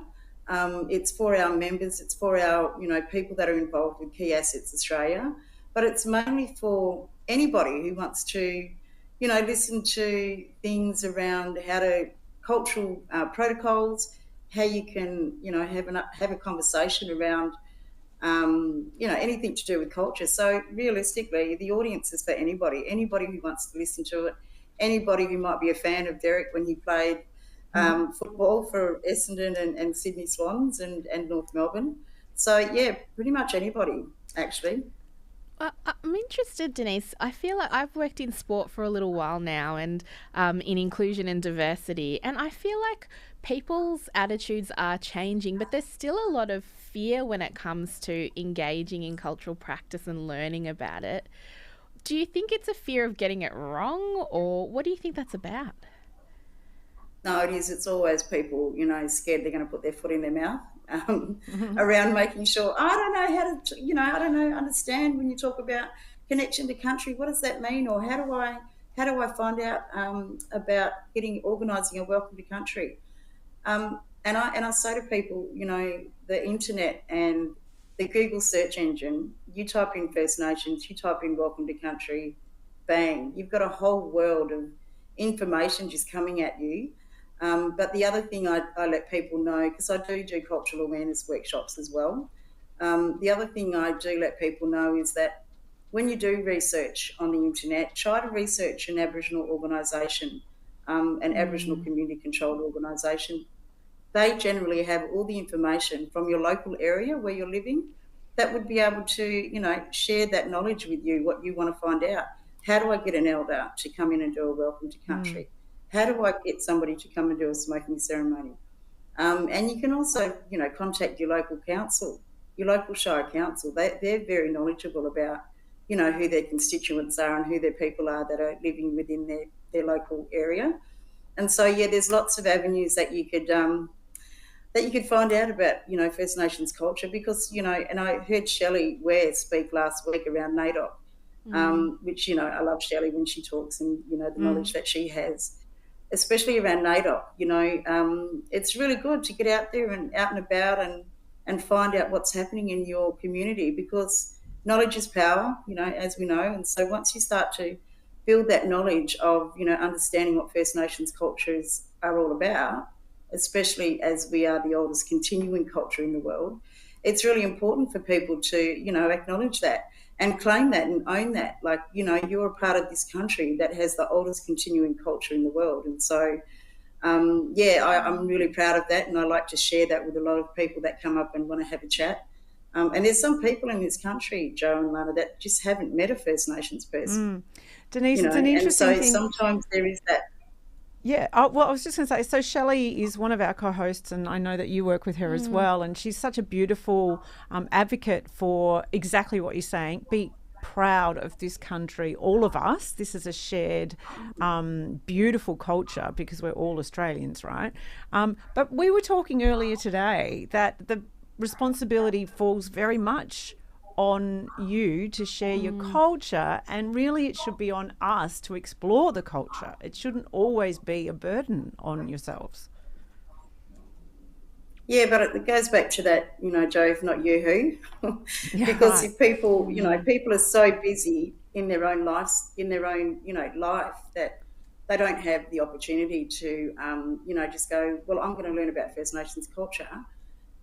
It's for our members. It's for our people that are involved with Key Assets Australia. But it's mainly for anybody who wants to listen to things around cultural protocols, how you can have a conversation around. Anything to do with culture. So realistically, the audience is for anybody who wants to listen to it, anybody who might be a fan of Derek when he played football for Essendon and Sydney Swans and North Melbourne. So, pretty much anybody, actually. I'm interested, Denice. I feel like I've worked in sport for a little while now and in inclusion and diversity, and I feel like people's attitudes are changing, but there's still a lot of fear when it comes to engaging in cultural practice and learning about it. Do you think it's a fear of getting it wrong, or what do you think that's about? No, it is. It's always people, scared they're going to put their foot in their mouth around making sure, I don't know how to, I don't know, understand when you talk about connection to country, what does that mean? Or how do I find out about organising a welcome to country? And I say to people, the internet and the Google search engine, you type in First Nations, you type in welcome to country, bang, you've got a whole world of information just coming at you. But the other thing I let people know, because I do cultural awareness workshops as well, the other thing I do let people know is that when you do research on the internet, try to research an Aboriginal organisation, an Aboriginal community-controlled organisation. They generally have all the information from your local area where you're living that would be able to, share that knowledge with you, what you want to find out. How do I get an elder to come in and do a welcome to country? How do I get somebody to come and do a smoking ceremony? And you can also, contact your local council, your local shire council. They're very knowledgeable about, who their constituents are and who their people are that are living within their local area. And so, there's lots of avenues that you could that you could find out about, First Nations culture, because, and I heard Shelley Ware speak last week around NAIDOC, which, I love Shelley when she talks, and, the knowledge that she has, especially around NAIDOC. It's really good to get out there and out and about and find out what's happening in your community, because knowledge is power, as we know. And so once you start to build that knowledge of, understanding what First Nations cultures are all about, especially as we are the oldest continuing culture in the world, it's really important for people to, acknowledge that and claim that and own that. Like, you're a part of this country that has the oldest continuing culture in the world. And so, I'm really proud of that, and I like to share that with a lot of people that come up and want to have a chat. And there's some people in this country, Jo and Lana, that just haven't met a First Nations person. Denice, it's an interesting and so thing. Sometimes there is that. Yeah, well, I was just going to say, so Shelley is one of our co-hosts, and I know that you work with her as well, and she's such a beautiful advocate for exactly what you're saying. Be proud of this country, all of us. This is a shared, beautiful culture, because we're all Australians, right? But we were talking earlier today that the responsibility falls very much on you to share your culture, and really it should be on us to explore the culture. It shouldn't always be a burden on yourselves. Yeah, but it goes back to that, Jo, if not you, who? Because if people, people are so busy in their own lives, life, that they don't have the opportunity to, just go, well, I'm going to learn about First Nations culture.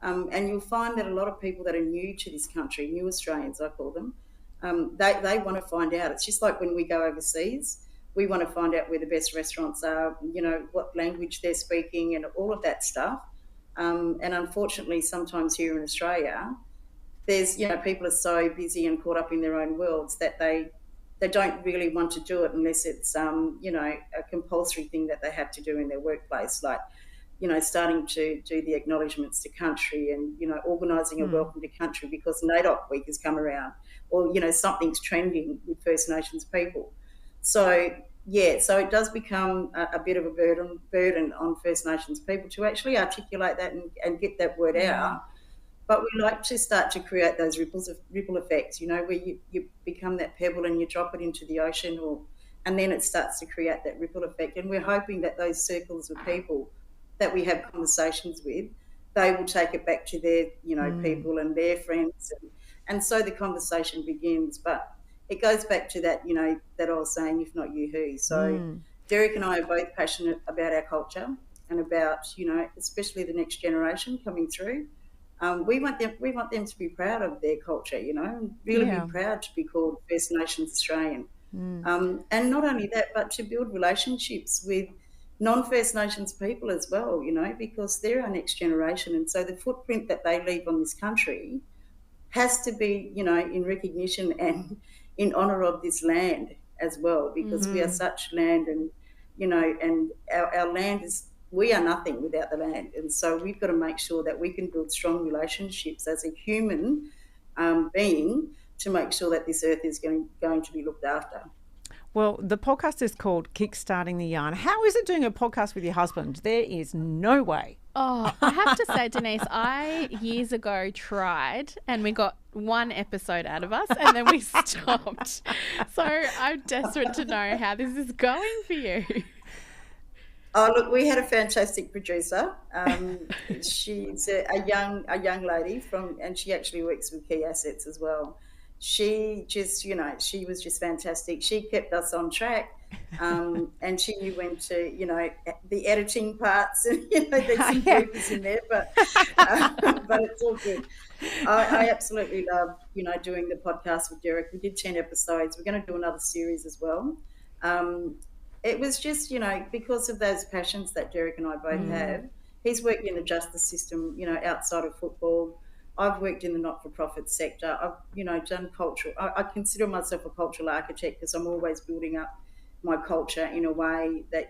And you'll find that a lot of people that are new to this country, new Australians, I call them, they want to find out. It's just like when we go overseas, we want to find out where the best restaurants are, what language they're speaking, and all of that stuff. And unfortunately, sometimes here in Australia, there's, people are so busy and caught up in their own worlds that they don't really want to do it unless it's, a compulsory thing that they have to do in their workplace, like, starting to do the acknowledgements to country and, organising a welcome to country because NAIDOC week has come around, or, something's trending with First Nations people. So, so it does become a bit of a burden on First Nations people to actually articulate that and get that word out. But we like to start to create those ripple effects, where you become that pebble and you drop it into the ocean, and then it starts to create that ripple effect. And we're hoping that those circles of people that we have conversations with, they will take it back to their, people and their friends. And so the conversation begins. But it goes back to that, that I was saying, if not you, who. So Derek and I are both passionate about our culture and about, especially the next generation coming through. We want them to be proud of their culture, and really be proud to be called First Nations Australian. And not only that, but to build relationships with non-First Nations people as well, because they're our next generation. And so the footprint that they leave on this country has to be, in recognition and in honour of this land as well, because we are such land, and, and our land is, we are nothing without the land. And so we've got to make sure that we can build strong relationships as a human being to make sure that this earth is going to be looked after. Well, the podcast is called Kickstarting the Yarn. How is it doing a podcast with your husband? There is no way. Oh, I have to say, Denice, I years ago tried and we got one episode out of us and then we stopped. So I'm desperate to know how this is going for you. Oh, look, we had a fantastic producer. She's a young lady and she actually works with Key Assets as well. She just, she was just fantastic. She kept us on track, and she knew when to, the editing parts, there's some bloopers in there, but it's all good. I absolutely love, doing the podcast with Derek. We did 10 episodes. We're going to do another series as well. It was just, because of those passions that Derek and I both have. He's worked in the justice system, outside of football. I've worked in the not-for-profit sector. I've, done cultural. I consider myself a cultural architect because I'm always building up my culture in a way that,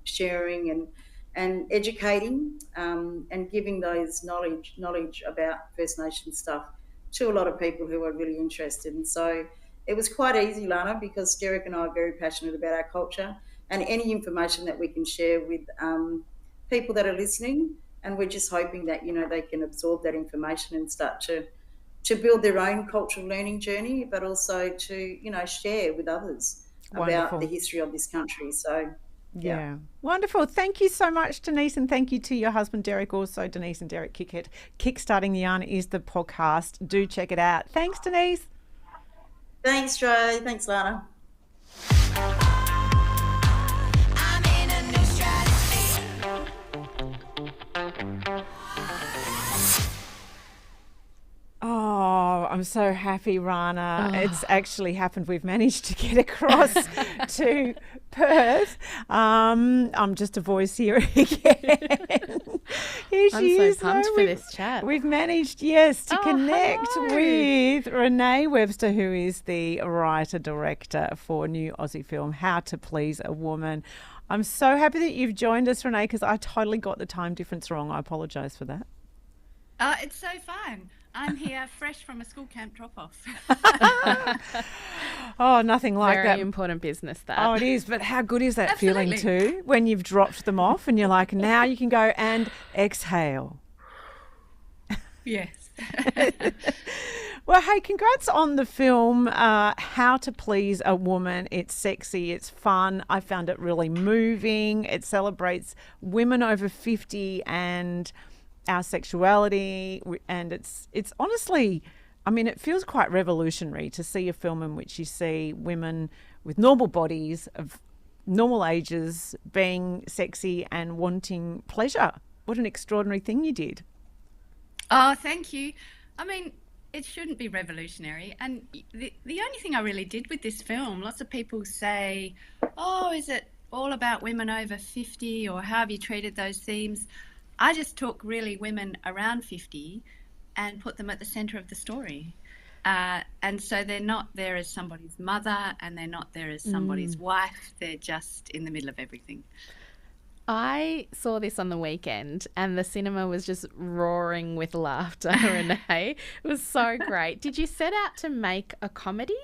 sharing and educating and giving those knowledge about First Nations stuff to a lot of people who are really interested. And so it was quite easy, Lana, because Derek and I are very passionate about our culture, and any information that we can share with people that are listening, and we're just hoping that, you know, they can absorb that information and start to build their own cultural learning journey, but also to, you know, share with others Wonderful. about the history of this country. So, yeah. Wonderful. Thank you so much, Denice, and thank you to your husband, Derek, also. Denice and Derek Kickett. Kickstarting the Yarn is the podcast. Do check it out. Thanks, Denice. Thanks, Trey. Thanks, Lana. Oh, I'm so happy, Rana. It's actually happened. We've managed to get across to Perth. I'm just a voice here again. Here she is. I'm so pumped for this chat. We've managed, to connect with Renee Webster, who is the writer-director for new Aussie film, How to Please a Woman. I'm so happy that you've joined us, Renee, because I totally got the time difference wrong. I apologise for that. It's so fun. I'm here fresh from a school camp drop-off. Oh, nothing like Very that. important business, that. Oh, it is. But how good is that Absolutely. feeling too when you've dropped them off and you're like, now you can go and exhale. Yes. Well, hey, congrats on the film, How to Please a Woman. It's sexy, it's fun. I found it really moving. It celebrates women over 50 and our sexuality, and it's honestly, I mean, it feels quite revolutionary to see a film in which you see women with normal bodies of normal ages being sexy and wanting pleasure. What an extraordinary thing you did. Oh, thank you. I mean, it shouldn't be revolutionary. And the only thing I really did with this film, lots of people say, oh, is it all about women over 50, or how have you treated those themes? I just took really women around 50 and put them at the centre of the story. And so they're not there as somebody's mother, and they're not there as somebody's wife. They're just in the middle of everything. I saw this on the weekend and the cinema was just roaring with laughter, Renee. It was so great. Did you set out to make a comedy,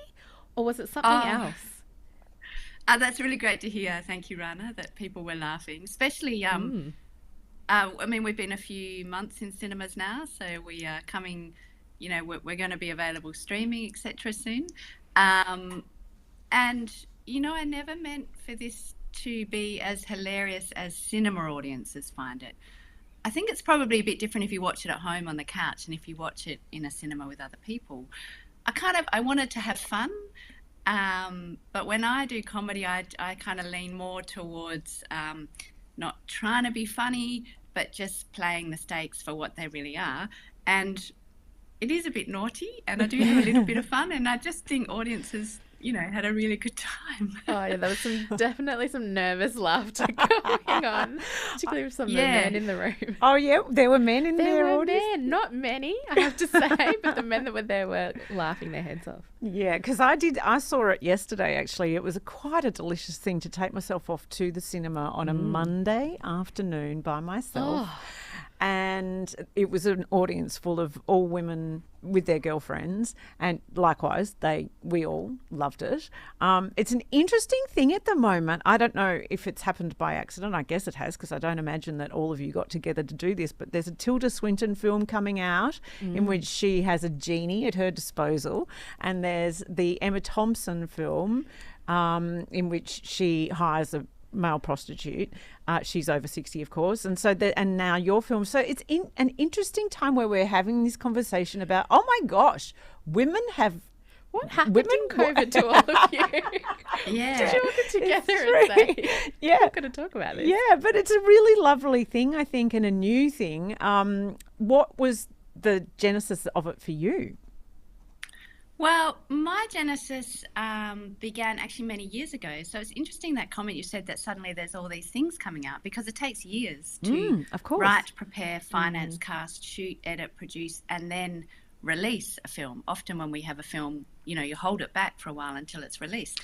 or was it something else? That's really great to hear. Thank you, Rana, that people were laughing, especially I mean, we've been a few months in cinemas now, so we are coming, you know, we're going to be available streaming, etc. soon. And, you know, I never meant for this to be as hilarious as cinema audiences find it. I think it's probably a bit different if you watch it at home on the couch and if you watch it in a cinema with other people. I wanted to have fun, but when I do comedy, I kind of lean more towards not trying to be funny, but just playing the stakes for what they really are. And it is a bit naughty, and I do have a little bit of fun, and I just think audiences, you know, had a really good time. Oh, yeah, there was definitely some nervous laughter going on, particularly with some of the men in the room. Oh, yeah, there were men in there. There were men, not many, I have to say, but the men that were there were laughing their heads off. Yeah, because I saw it yesterday, actually. It was quite a delicious thing to take myself off to the cinema on a Monday afternoon by myself. Oh. And it was an audience full of all women with their girlfriends, and likewise, we all loved it. It's an interesting thing at the moment. I don't know if it's happened by accident. I guess it has, because I don't imagine that all of you got together to do this. But there's a Tilda Swinton film coming out in which she has a genie at her disposal, and there's the Emma Thompson film in which she hires a male prostitute. She's over 60, of course, and so and now your film. So it's an interesting time where we're having this conversation about, oh my gosh, women have. What happened in COVID to all of you? Yeah. Did you all get together and say, yeah, we're going to talk about this? Yeah, but it's a really lovely thing, I think, and a new thing. What was the genesis of it for you? Well, my genesis began actually many years ago. So it's interesting that comment you said, that suddenly there's all these things coming out, because it takes years to of course. write, prepare, finance, cast, shoot, edit, produce, and then release a film. Often when we have a film, you know, you hold it back for a while until it's released.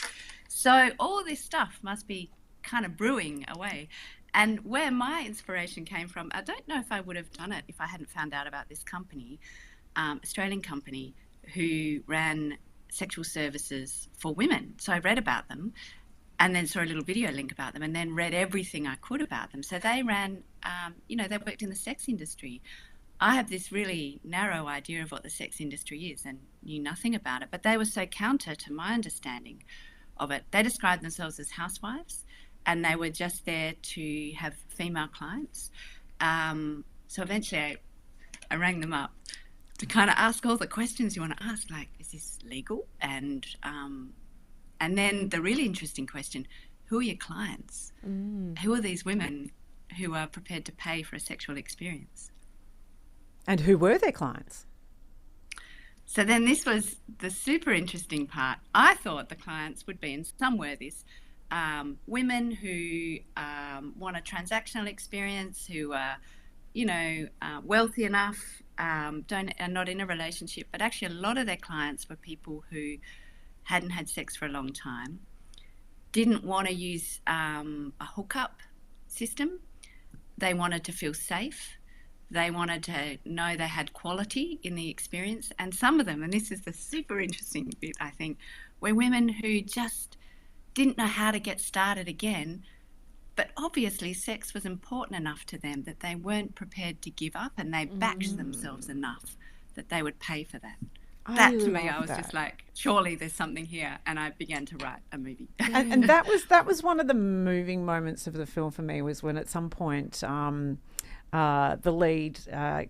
So all this stuff must be kind of brewing away. And where my inspiration came from, I don't know if I would have done it if I hadn't found out about this company, Australian company, who ran sexual services for women. So I read about them, and then saw a little video link about them, and then read everything I could about them. So they ran, they worked in the sex industry. I have this really narrow idea of what the sex industry is and knew nothing about it, but they were so counter to my understanding of it. They described themselves as housewives, and they were just there to have female clients. So eventually I rang them up to kind of ask all the questions you want to ask, like, is this legal? And then the really interesting question, who are your clients? Who are these women who are prepared to pay for a sexual experience? And who were their clients? So then this was the super interesting part. I thought the clients would be, and some were this, women who want a transactional experience, who are, wealthy enough, are not in a relationship, but actually a lot of their clients were people who hadn't had sex for a long time, didn't want to use a hookup system. They wanted to feel safe. They wanted to know they had quality in the experience. And some of them, and this is the super interesting bit, I think, were women who just didn't know how to get started again, but obviously sex was important enough to them that they weren't prepared to give up, and they backed themselves enough that they would pay for that. That to me, I was just like, surely there's something here, and I began to write a movie. And that was one of the moving moments of the film for me, was when at some point the lead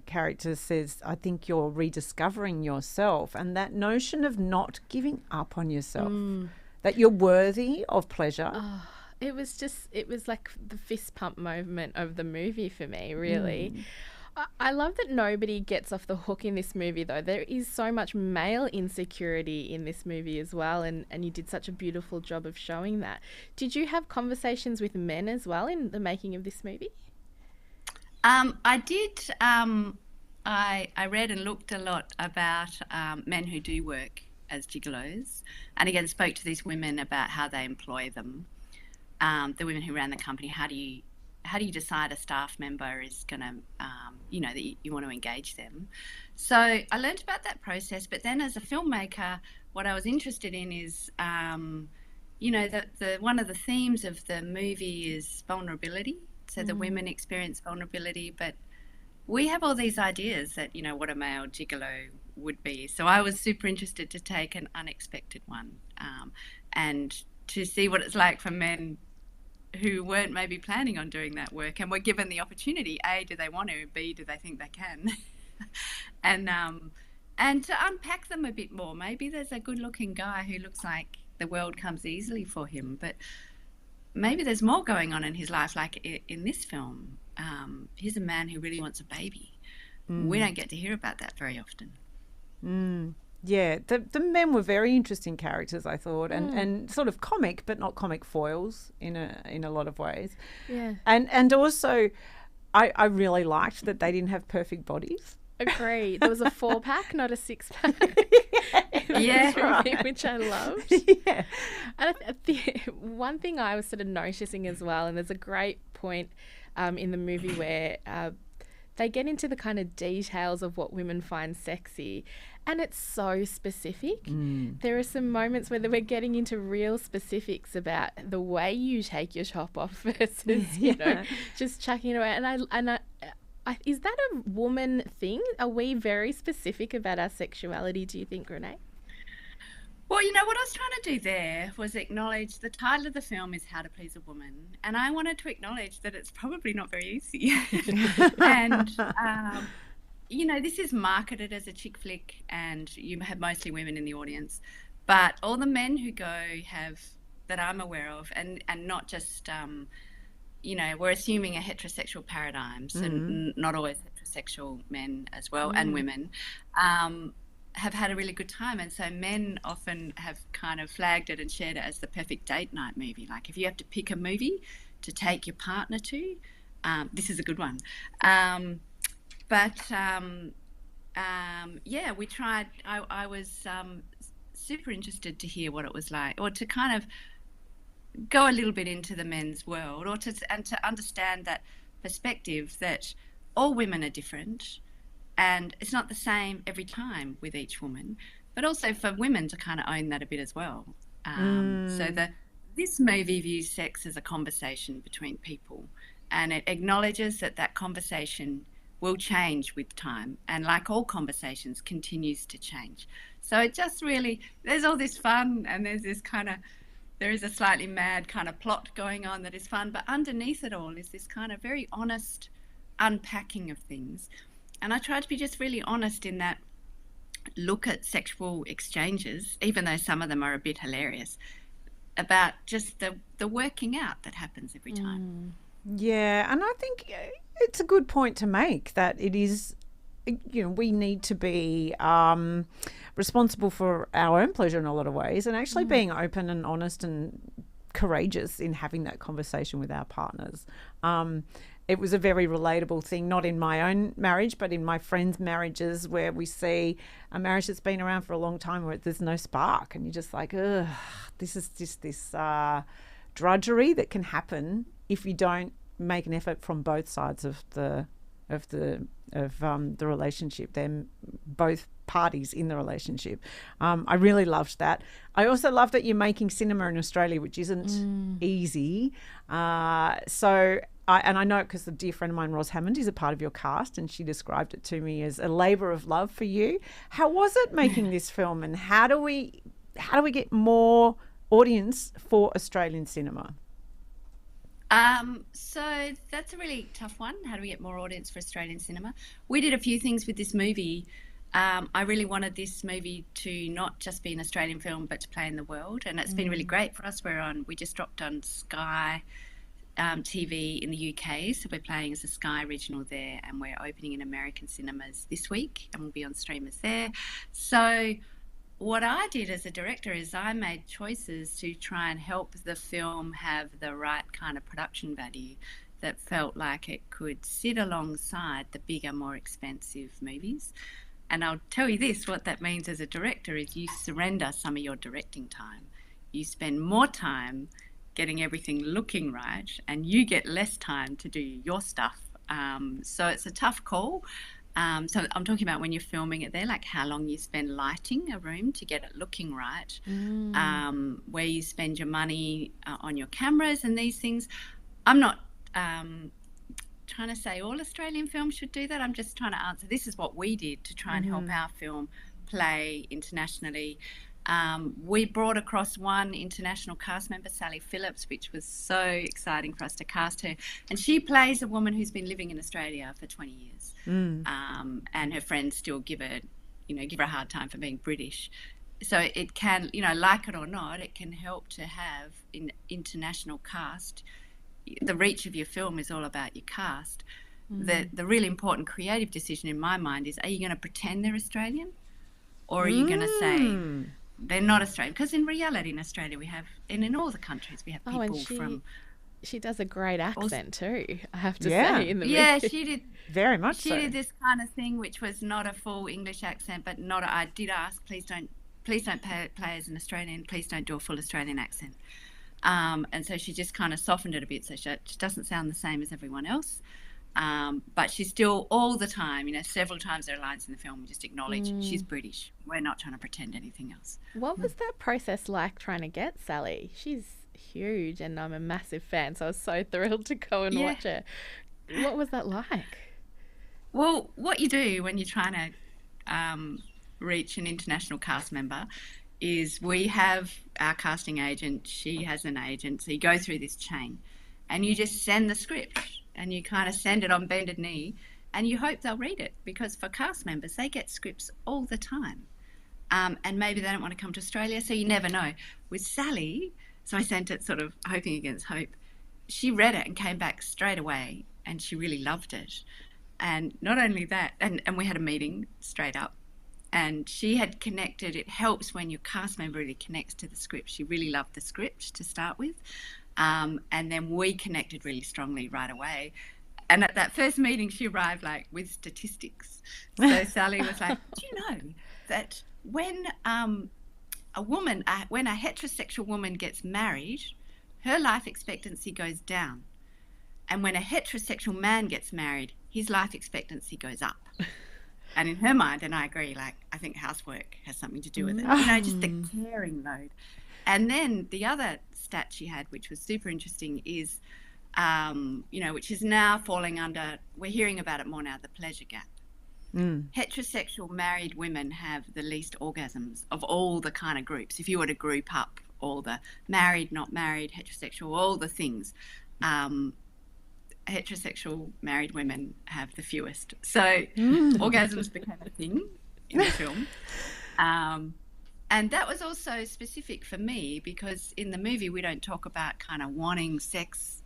character says, I think you're rediscovering yourself, and that notion of not giving up on yourself, that you're worthy of pleasure. It was like the fist pump moment of the movie for me, really. I love that nobody gets off the hook in this movie, though. There is so much male insecurity in this movie as well, and you did such a beautiful job of showing that. Did you have conversations with men as well in the making of this movie? I did. I read and looked a lot about men who do work as gigolos, and again spoke to these women about how they employ them. The women who ran the company, how do you decide a staff member is going to, that you want to engage them? So I learned about that process, but then as a filmmaker, what I was interested in is, the one of the themes of the movie is vulnerability. So the women experience vulnerability, but we have all these ideas that, what a male gigolo would be. So I was super interested to take an unexpected one and to see what it's like for men who weren't maybe planning on doing that work and were given the opportunity. A, do they want to? B, do they think they can? and to unpack them a bit more. Maybe there's a good-looking guy who looks like the world comes easily for him, but maybe there's more going on in his life. Like in this film, here's a man who really wants a baby. We don't get to hear about that very often. Yeah, the men were very interesting characters, I thought, and sort of comic, but not comic foils in a lot of ways. Yeah, and also, I really liked that they didn't have perfect bodies. Agreed. There was a 4-pack, not a 6-pack. Right. Which I loved. Yeah. And one thing I was sort of noticing as well, and there's a great point in the movie where they get into the kind of details of what women find sexy, and it's so specific. There are some moments where we're getting into real specifics about the way you take your top off versus, just chucking it away. And I, is that a woman thing? Are we very specific about our sexuality, do you think, Renee? Well, what I was trying to do there was acknowledge the title of the film is How to Please a Woman, and I wanted to acknowledge that it's probably not very easy. And, this is marketed as a chick flick, and you have mostly women in the audience, but all the men who go that I'm aware of, and not just, we're assuming a heterosexual paradigm, so not always heterosexual men as well, and women, have had a really good time. And so men often have kind of flagged it and shared it as the perfect date night movie. Like, if you have to pick a movie to take your partner to, this is a good one. We tried. I was super interested to hear what it was like, or to kind of go a little bit into the men's world, or to understand that perspective that all women are different, and it's not the same every time with each woman, but also for women to kind of own that a bit as well. So this movie views sex as a conversation between people, and it acknowledges that that conversation will change with time, and like all conversations, continues to change. So it just really, there's all this fun, and there's this kind of, there is a slightly mad kind of plot going on that is fun, but underneath it all is this kind of very honest unpacking of things. And I try to be just really honest in that look at sexual exchanges, even though some of them are a bit hilarious, about just the working out that happens every time. Yeah, and I think it's a good point to make that it is, you know, we need to be responsible for our own pleasure in a lot of ways, and actually being open and honest and courageous in having that conversation with our partners. It was a very relatable thing, not in my own marriage, but in my friends' marriages, where we see a marriage that's been around for a long time where there's no spark, and you're just like, ugh, this is just this drudgery that can happen if you don't make an effort from both sides of the relationship. Then both parties in the relationship. I really loved that. I also love that you're making cinema in Australia, which isn't easy. And I know it because a dear friend of mine, Ros Hammond, is a part of your cast, and she described it to me as a labour of love for you. How was it making this film, and how do we get more audience for Australian cinema? So that's a really tough one. How do we get more audience for Australian cinema? We did a few things with this movie. I really wanted this movie to not just be an Australian film, but to play in the world, and it's been really great for us. We just dropped on Sky TV in the UK, so we're playing as a Sky original there, and we're opening in American cinemas this week, and we'll be on streamers there. So what I did as a director is I made choices to try and help the film have the right kind of production value that felt like it could sit alongside the bigger, more expensive movies. And I'll tell you this, what that means as a director is you surrender some of your directing time. You spend more time getting everything looking right, and you get less time to do your stuff. So it's a tough call. So I'm talking about when you're filming it there, like how long you spend lighting a room to get it looking right, where you spend your money on your cameras and these things. I'm not trying to say all Australian films should do that. I'm just trying to answer, this is what we did to try and help our film play internationally. We brought across one international cast member, Sally Phillips, which was so exciting for us to cast her. And she plays a woman who's been living in Australia for 20 years. And her friends still give her a hard time for being British. So it can, like it or not, it can help to have an international cast. The reach of your film is all about your cast. The really important creative decision in my mind is, are you going to pretend they're Australian? Or are you going to say they're not Australian? Because in reality in Australia we have, and in all the countries we have people from... She does a great accent too, I have to say, in the movie. Yeah, she did. Very much so. She did this kind of thing which was not a full English accent, but I did ask, please don't play as an Australian, please don't do a full Australian accent. And so she just kind of softened it a bit, so she doesn't sound the same as everyone else. But she's still all the time, several times there are lines in the film just acknowledge she's British. We're not trying to pretend anything else. What was that process like trying to get Sally? She's huge and I'm a massive fan, so I was so thrilled to go and watch it. What was that like? Well, what you do when you're trying to reach an international cast member is we have our casting agent, she has an agent, so you go through this chain and you just send the script and you kind of send it on bended knee and you hope they'll read it, because for cast members they get scripts all the time, and maybe they don't want to come to Australia, so you never know. With Sally, so I sent it sort of hoping against hope. She read it and came back straight away and she really loved it. And not only that, and we had a meeting straight up, and she had connected. It helps when your cast member really connects to the script. She really loved the script to start with. And then we connected really strongly right away. And at that first meeting, she arrived with statistics. So Sally was like, do you know that when a heterosexual woman gets married, her life expectancy goes down. And when a heterosexual man gets married, his life expectancy goes up. And in her mind, and I agree, I think housework has something to do with it. Just the caring load. And then the other stat she had, which was super interesting, is, which is now falling under, we're hearing about it more now, the pleasure gap. Heterosexual married women have the least orgasms of all the kind of groups. If you were to group up all the married, not married, heterosexual, all the things, heterosexual married women have the fewest. So orgasms became a thing in the film. And that was also specific for me because in the movie we don't talk about kind of wanting sex.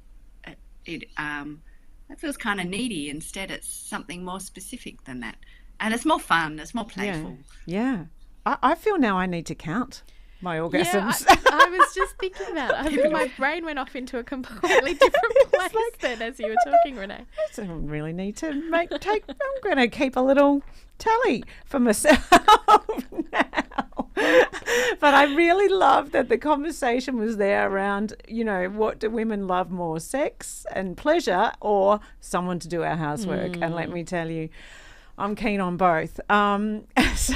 That feels kind of needy. Instead, it's something more specific than that. And it's more fun. It's more playful. Yeah. I feel now I need to count my orgasms. Yeah, I was just thinking that. I think my brain went off into a completely different place then as you were talking, Renee. I don't really need to I'm going to keep a little tally for myself now. But I really love that the conversation was there around, what do women love more, sex and pleasure or someone to do our housework? And let me tell you, I'm keen on both. So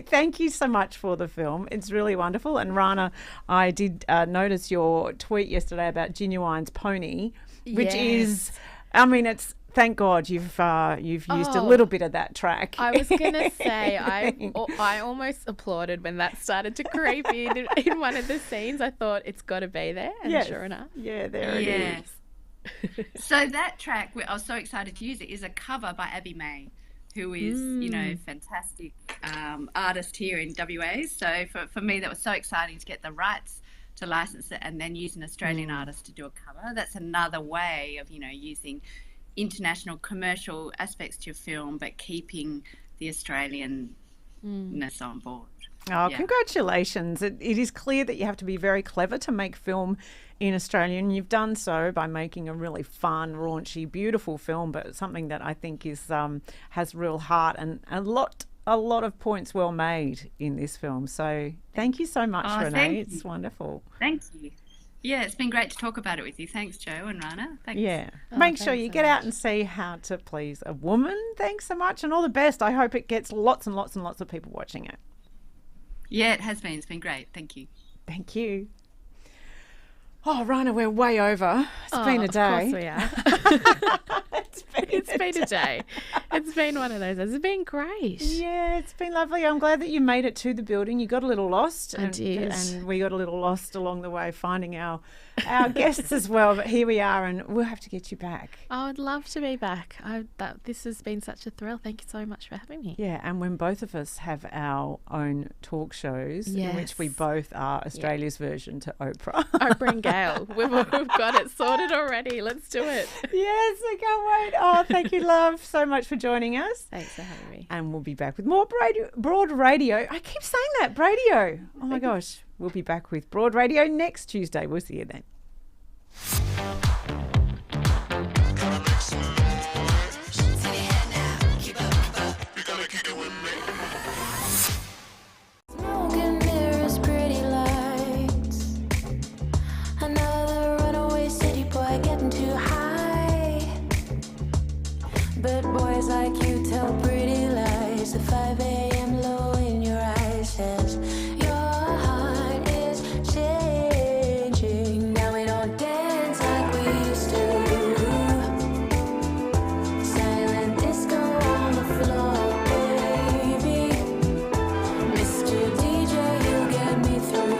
thank you so much for the film. It's really wonderful. And Rana, I did notice your tweet yesterday about Genuine's pony, which is, it's, thank God you've used a little bit of that track. I was going to say, I almost applauded when that started to creep in one of the scenes. I thought it's got to be there, and sure enough. Yeah, there it is. So that track, I was so excited to use it, is a cover by Abby May, who is, fantastic artist here in WA. So for me, that was so exciting to get the rights to license it and then use an Australian artist to do a cover. That's another way of, using international commercial aspects to your film, but keeping the Australianness on board. Oh, congratulations. It is clear that you have to be very clever to make film in Australia, and you've done so by making a really fun, raunchy, beautiful film, but something that I think is has real heart and a lot of points well made in this film. So thank you so much, Renee. It's wonderful. Thank you. Yeah, it's been great to talk about it with you. Thanks, Jo and Rana. Thanks. Yeah. Make sure you get out and see How to Please a Woman. Thanks so much and all the best. I hope it gets lots and lots and lots of people watching it. Yeah, it has been. It's been great. Thank you. Thank you. Oh, Rana, we're way over. It's been a day. Of course we are. It's been a day. It's been one of those. It's been great. Yeah, it's been lovely. I'm glad that you made it to the building. You got a little lost. I did. And we got a little lost along the way finding our guests as well. But here we are, and we'll have to get you back. Oh, I'd love to be back. This has been such a thrill. Thank you so much for having me. Yeah, and when both of us have our own talk shows, in which we both are Australia's version to Oprah. Oprah and Gail. We've got it sorted already. Let's do it. Yes, I can't wait. Oh, thank you, love, so much for joining us. Thanks for having me. And we'll be back with more Broad Radio. I keep saying that, Radio. Oh, my gosh. We'll be back with Broad Radio next Tuesday. We'll see you then. But boys like you tell pretty lies. The 5 a.m. low in your eyes says your heart is changing. Now we don't dance like we used to. Silent disco on the floor, baby. Mr. DJ, you get me through.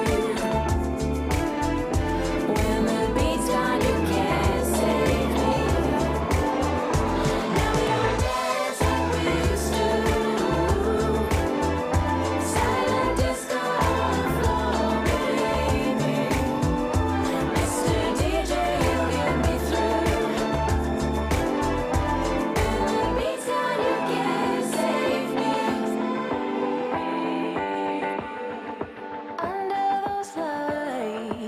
When the beat's gone, you can't save me.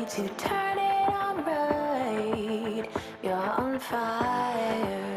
To turn it on right, you're on fire.